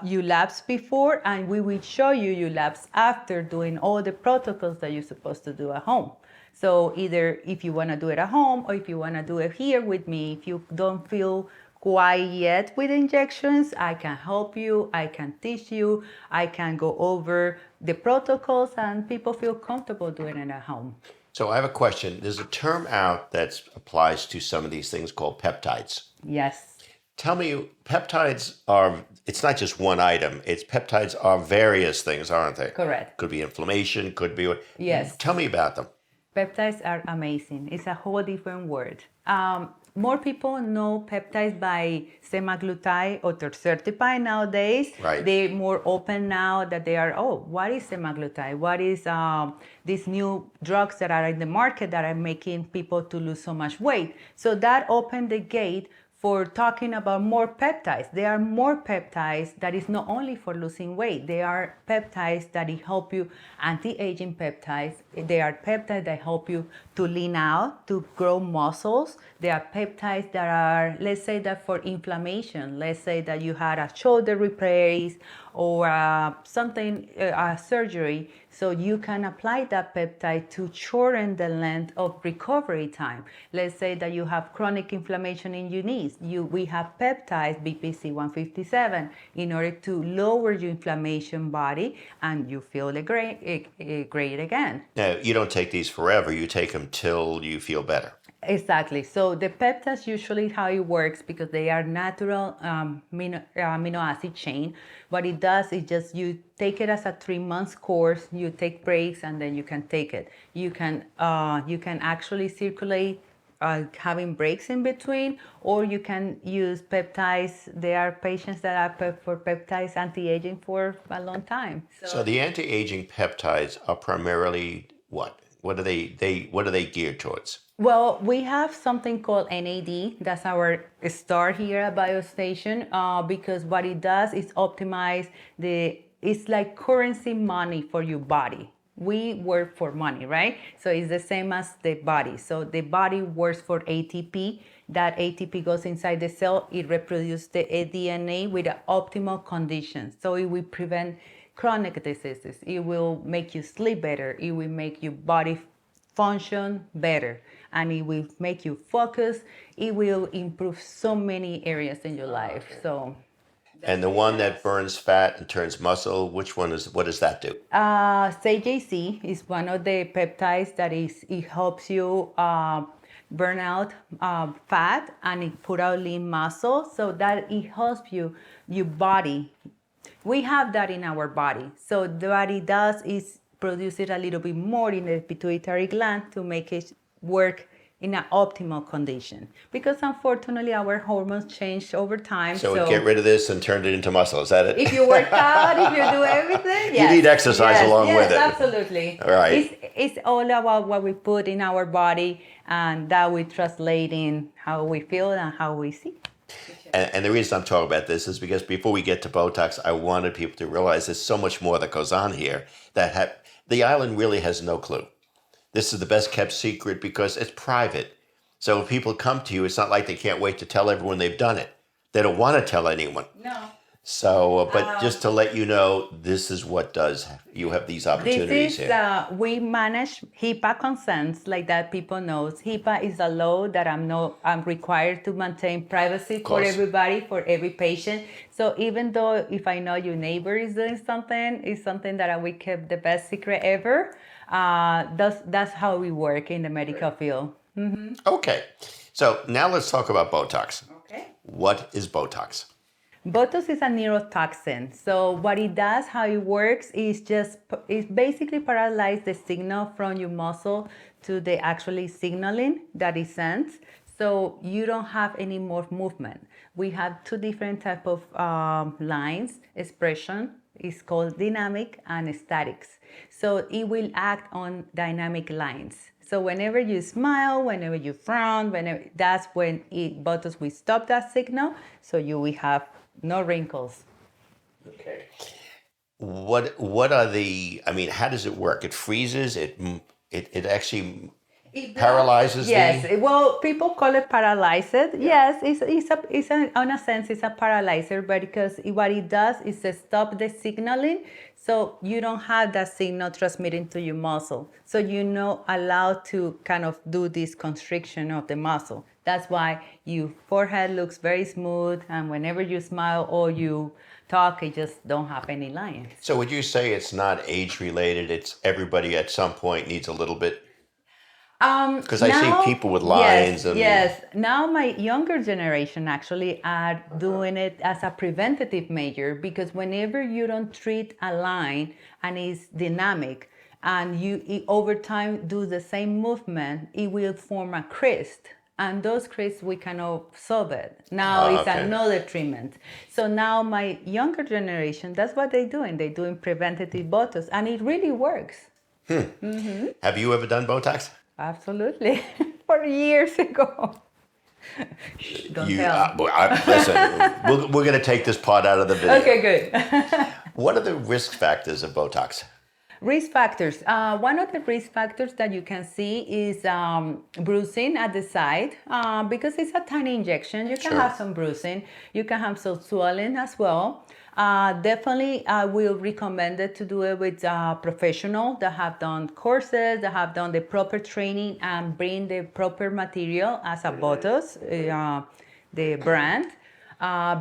your labs before, and we will show you your labs after doing all the protocols that you're supposed to do at home. So either if you want to do it at home or if you want to do it here with me, if you don't feel quite yet with injections, I can help you, I can teach you, I can go over the protocols and people feel comfortable doing it at home. So I have a question. There's a term out that applies to some of these things called peptides. Yes. Tell me, peptides it's not just one item. Peptides are various things, aren't they? Correct. Could be inflammation, could be... Yes. Tell me about them. Peptides are amazing. It's a whole different word. More people know peptides by semaglutide or tirzepatide nowadays. Right. They're more open now that they are, what is semaglutide? What is these new drugs that are in the market that are making people to lose so much weight? So that opened the gate for talking about more peptides. There are more peptides that is not only for losing weight. There are peptides that help you, anti-aging peptides. There are peptides that help you to lean out, to grow muscles. There are peptides that are, let's say that for inflammation. Let's say that you had a shoulder replace or something, a surgery. So you can apply that peptide to shorten the length of recovery time. Let's say that you have chronic inflammation in your knees. We have peptides, BPC 157, in order to lower your inflammation body and you feel great again. Now, you don't take these forever. You take them till you feel better. Exactly. So the peptides usually how it works because they are natural amino acid chain. What it does is just you take it as a 3 month course. You take breaks and then you can take it. You can actually circulate having breaks in between, or you can use peptides. There are patients that are for peptides anti-aging for a long time. So the anti-aging peptides are primarily what? What are they geared towards? Well, we have something called NAD. That's our star here at Biostation because what it does is optimize it's like currency money for your body. We work for money, right? So it's the same as the body. So the body works for ATP. That ATP goes inside the cell. It reproduces the DNA with the optimal conditions. So it will prevent chronic diseases. It will make you sleep better. It will make your body function better. And it will make you focus. It will improve so many areas in your life. So. And the one that burns fat and turns muscle, what does that do? CJC is one of the peptides that it helps you burn out fat and it put out lean muscle so that it helps your body. We have that in our body. So what it does is produce it a little bit more in the pituitary gland to make it work in an optimal condition. Because unfortunately, our hormones change over time. So we get rid of this and turn it into muscle. Is that it? If you work out, if you do everything, yes. You need exercise along with it. Absolutely. All right. It's all about what we put in our body and that we translate in how we feel and how we see. And the reason I'm talking about this is because before we get to Botox, I wanted people to realize there's so much more that goes on here that the island really has no clue. This is the best kept secret because it's private. So when people come to you, it's not like they can't wait to tell everyone they've done it. They don't want to tell anyone. No. So, but just to let you know, this is what you have these opportunities here. We manage HIPAA consents, like that people knows. HIPAA is a law that I'm required to maintain privacy for everybody, for every patient. So even though if I know your neighbor is doing something, it's something that we kept the best secret ever. That's how we work in the medical field. Mm-hmm. Okay. So now let's talk about Botox. Okay. What is Botox? Botox is a neurotoxin. So what it does, how it works, is basically paralyze the signal from your muscle to the actually signaling that it sends. So you don't have any more movement. We have two different type of lines, expression. It's called dynamic and statics. So it will act on dynamic lines. So whenever you smile, whenever you frown, that's when Botox will stop that signal. So you will have no wrinkles. Okay. What are how does it work? It freezes, it actually paralyzes yes. Well, people call it paralyzed. Yeah. Yes, in a sense, it's a paralyzer, but because what it does is to stop the signaling, so you don't have that signal transmitting to your muscle. So you're not allowed to kind of do this constriction of the muscle. That's why your forehead looks very smooth, and whenever you smile or you talk, it just don't have any lines. So would you say it's not age related? It's everybody at some point needs a little bit. Because I see people with lines. Yes. Now my younger generation actually are doing it as a preventative measure, because whenever you don't treat a line and it's dynamic and over time do the same movement, it will form a crest. And those crisps, we cannot solve it. Now it's another treatment. So now my younger generation, that's what they're doing. They're doing preventative Botox, and it really works. Mm-hmm. Have you ever done Botox? Absolutely. 4 years ago. Don't tell. Listen, we're going to take this part out of the video. Okay, good. What are the risk factors of Botox? Risk factors. One of the risk factors that you can see is bruising at the side because it's a tiny injection. You can Sure. have some bruising. You can have some swelling as well. Definitely, I will recommend it to do it with a professional that have done courses, that have done the proper training and bring the proper material as a Botox, the brand.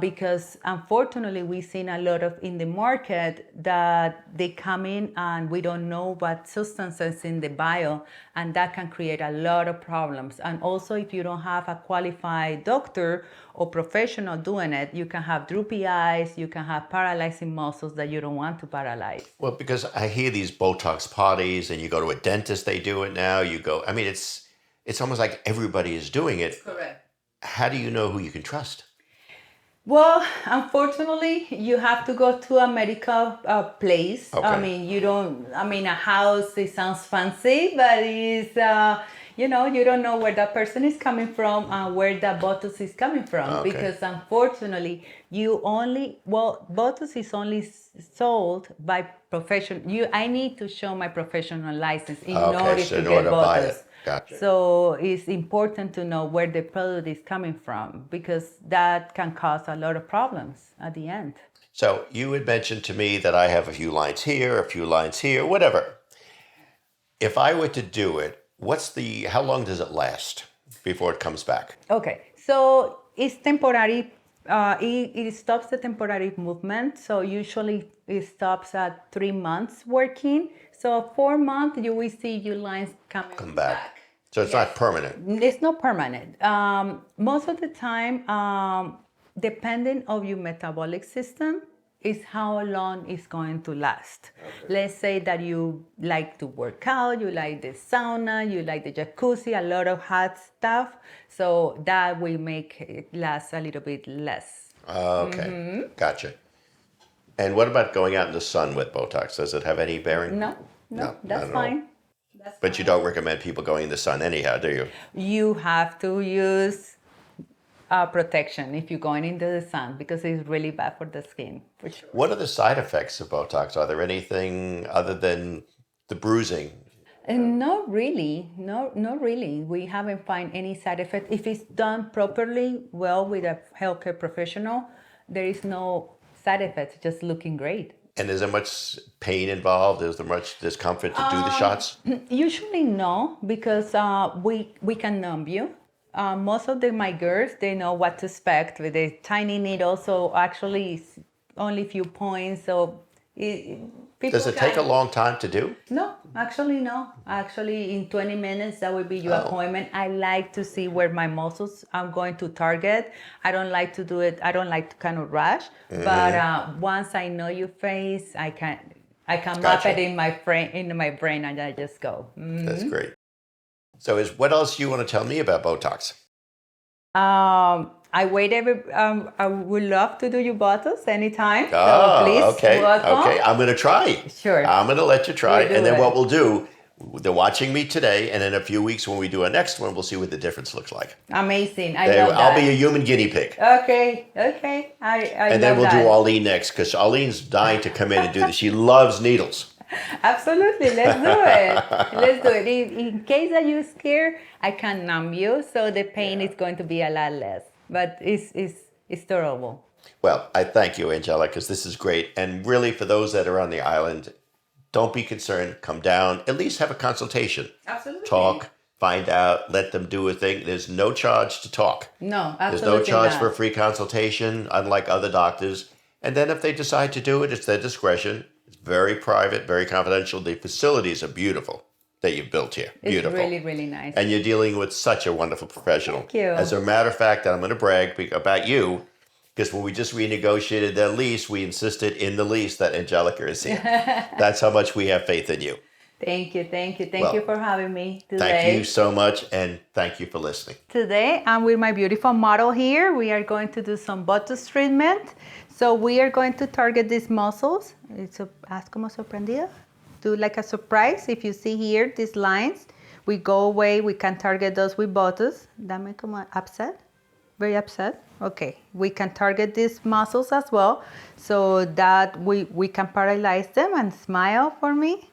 Because unfortunately we've seen a lot of in the market that they come in and we don't know what substances in the bio, and that can create a lot of problems. And also if you don't have a qualified doctor or professional doing it, you can have droopy eyes, you can have paralyzing muscles that you don't want to paralyze. Well, because I hear these Botox parties and you go to a dentist, they do it now. You go, I mean, it's almost like everybody is doing it. Correct. How do you know who you can trust? Well, unfortunately, you have to go to a medical place. Okay. I mean, you don't, I mean, a house, it sounds fancy, but it's, you know, you don't know where that person is coming from and where that Botox is coming from. Okay. Because unfortunately, Botox is only sold by professional. I need to show my professional license in order so to in get order to buy Botox. it. Gotcha. So it's important to know where the product is coming from because that can cause a lot of problems at the end. So you had mentioned to me that I have a few lines here, a few lines here, whatever. If I were to do it, how long does it last before it comes back? Okay, so it's temporary. It stops the temporary movement. So usually it stops at 3 months working. So 4 months, you will see your lines come back. So it's not permanent. It's not permanent. Most of the time, depending on your metabolic system, is how long it's going to last. Okay. Let's say that you like to work out, you like the sauna, you like the jacuzzi, a lot of hot stuff. So that will make it last a little bit less. Okay, Gotcha. And what about going out in the sun with Botox? Does it have any bearing? No, that's fine. But you don't recommend people going in the sun anyhow, do you? You have to use protection if you're going into the sun because it's really bad for the skin, for sure. What are the side effects of Botox? Are there anything other than the bruising? Not really. Not really. We haven't found any side effect. If it's done properly, well, with a healthcare professional, there is no side effects, just looking great. And is there much pain involved? Is there much discomfort to do the shots? Usually no, because we can numb you. Most of my girls, they know what to expect with a tiny needle. So actually, it's only a few points. So does it take a long time to do? No, actually no. Actually, in 20 minutes, that will be your appointment. I like to see where my muscles I'm going to target. I don't like to do it. I don't like to kind of rush. Mm-hmm. But once I know your face, I can map it in my brain, and I just go. Mm-hmm. That's great. So, what else do you want to tell me about Botox? I would love to do your Botox anytime. So please, welcome. Okay. I'm going to try. Sure. I'm going to let you try. And then what we'll do, they're watching me today, and in a few weeks when we do our next one, we'll see what the difference looks like. Amazing. I love that. I'll be a human guinea pig. Okay. And then we'll do Arlene next, because Arlene's dying to come in and do this. She loves needles. Absolutely. Let's do it. In case that you're scared, I can numb you, so the pain is going to be a lot less. But it's terrible. Well, I thank you, Angelica, because this is great. And really, for those that are on the island, don't be concerned. Come down. At least have a consultation. Absolutely. Talk. Find out. Let them do a thing. There's no charge to talk. No, absolutely. There's no charge for a free consultation, unlike other doctors. And then if they decide to do it, it's their discretion. It's very private, very confidential. The facilities are beautiful that you've built here. Beautiful. It's really, really nice. And you're dealing with such a wonderful professional. Thank you. As a matter of fact, I'm going to brag about you, because when we just renegotiated their lease, we insisted in the lease that Angelica is here. That's how much we have faith in you. Thank you. Thank you for having me today. Thank you so much, and thank you for listening. Today, I'm with my beautiful model here. We are going to do some Botox treatment. So we are going to target these muscles. Haz como sorprendida. Do like a surprise. If you see here, these lines, we go away. We can target those with Botox. Dame como upset. very upset. Okay, we can target these muscles as well so that we can paralyze them and smile for me.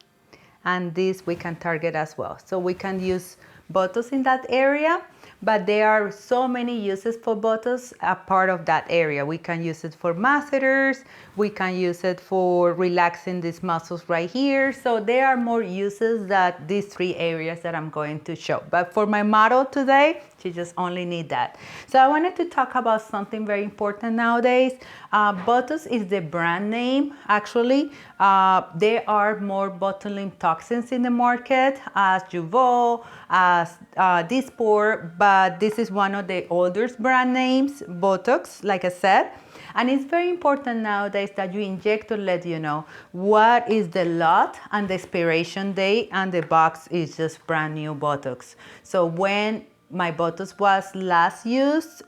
And this we can target as well. So we can use Botox in that area, but there are so many uses for Botox a part of that area. We can use it for masseters, we can use it for relaxing these muscles right here. So there are more uses that these 3 areas that I'm going to show. But for my model today, she just only need that. So I wanted to talk about something very important nowadays. Botox is the brand name. Actually, there are more botulinum toxins in the market as Jeuveau, as Dysport, but this is one of the oldest brand names, Botox, like I said. And it's very important nowadays that you inject to let you know what is the lot and the expiration date, and the box is just brand new Botox. So when my Botox was last used,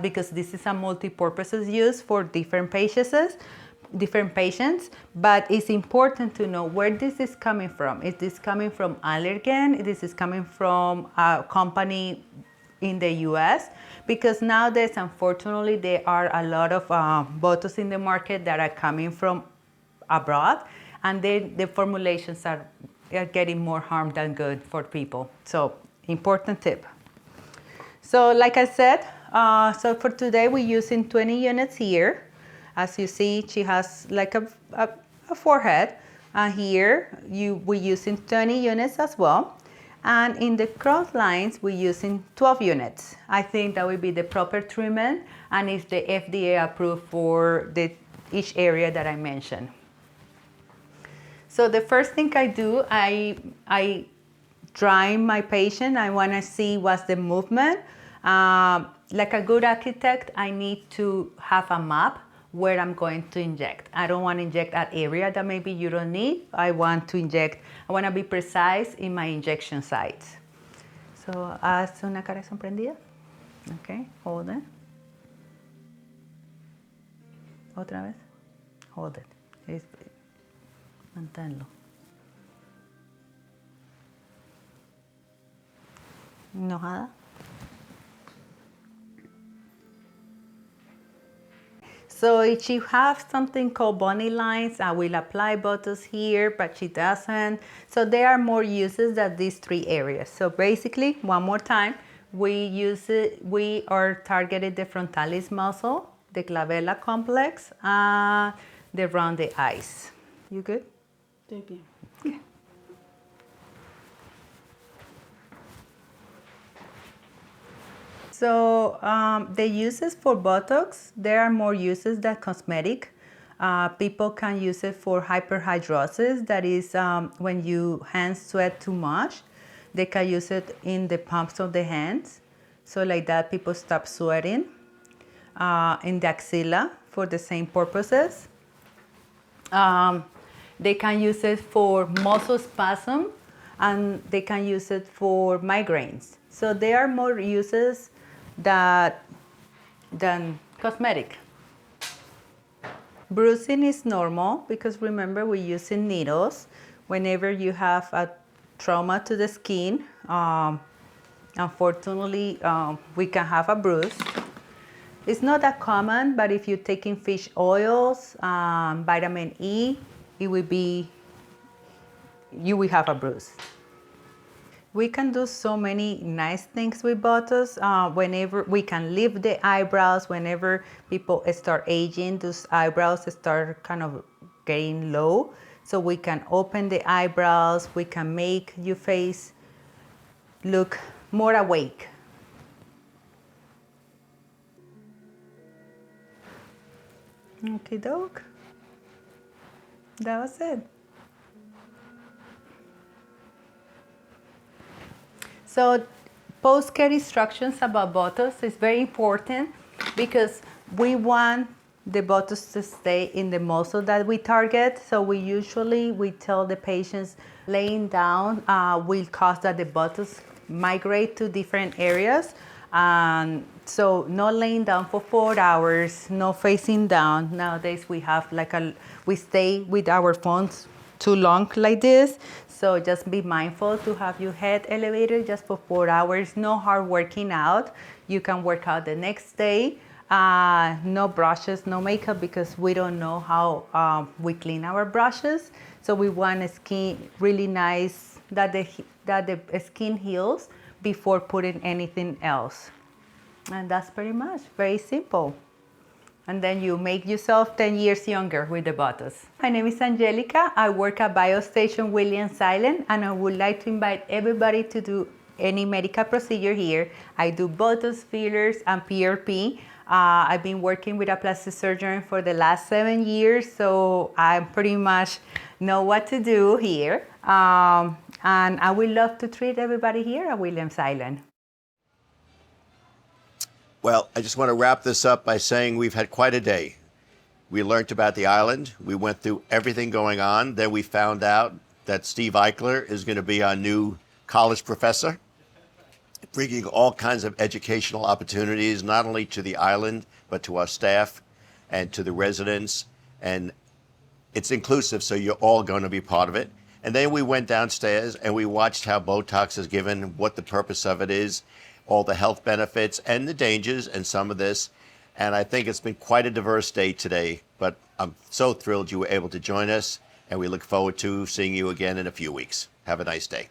because this is a multi-purposes use for different patients, but it's important to know where this is coming from. Is this coming from Allergan? This is coming from a company in the US? Because nowadays, unfortunately, there are a lot of Botox in the market that are coming from abroad, and the formulations are getting more harm than good for people. So, important tip. So, like I said, so for today, we're using 20 units here. As you see, she has like a forehead. Here, we're using 20 units as well. And in the cross lines, we're using 12 units. I think that would be the proper treatment, and it's the FDA approved for each area that I mentioned. So the first thing I do, I drawing my patient. I want to see what's the movement. Like a good architect, I need to have a map where I'm going to inject. I don't want to inject that area that maybe you don't need. I want to be precise in my injection sites. So, haz una cara sorprendida. Okay, hold it. Otra vez. Hold it. Manténlo. Enojada. So if she has something called bunny lines, I will apply Botox here, but she doesn't. So there are more uses than these 3 areas. So basically, one more time, we are targeting the frontalis muscle, the glabella complex, the rounded eyes. You good? Thank you. Okay. So the uses for Botox, there are more uses than cosmetic. People can use it for hyperhidrosis, that is when your hands sweat too much. They can use it in the palms of the hands. So like that, people stop sweating. In the axilla for the same purposes. They can use it for muscle spasm, and they can use it for migraines. So there are more uses than cosmetic. Bruising is normal because remember we're using needles. Whenever you have a trauma to the skin, unfortunately, we can have a bruise. It's not that common, but if you're taking fish oils, vitamin E, you will have a bruise. We can do so many nice things with Botox. Whenever we can lift the eyebrows, whenever people start aging, those eyebrows start kind of getting low. So we can open the eyebrows, we can make your face look more awake. Okay, doke. That was it. So post-care instructions about Botox is very important because we want the Botox to stay in the muscle that we target. So we tell the patients laying down will cause that the Botox migrate to different areas. So not laying down for 4 hours, no facing down. Nowadays we have we stay with our phones too long like this. So just be mindful to have your head elevated just for 4 hours. No hard working out. You can work out the next day. No brushes, no makeup, because we don't know how we clean our brushes. So we want skin really nice, that the skin heals before putting anything else. And that's pretty much very simple. And then you make yourself 10 years younger with the Botox. My name is Angelica. I work at Biostation Williams Island, and I would like to invite everybody to do any medical procedure here. I do Botox, fillers, and PRP. I've been working with a plastic surgeon for the last 7 years, so I pretty much know what to do here. And I would love to treat everybody here at Williams Island. Well, I just want to wrap this up by saying we've had quite a day. We learned about the island. We went through everything going on. Then we found out that Steve Eichler is going to be our new college professor, bringing all kinds of educational opportunities, not only to the island, but to our staff and to the residents. And it's inclusive, so you're all going to be part of it. And then we went downstairs and we watched how Botox is given, what the purpose of it is, all the health benefits and the dangers and some of this. And I think it's been quite a diverse day today, but I'm so thrilled you were able to join us, and we look forward to seeing you again in a few weeks. Have a nice day.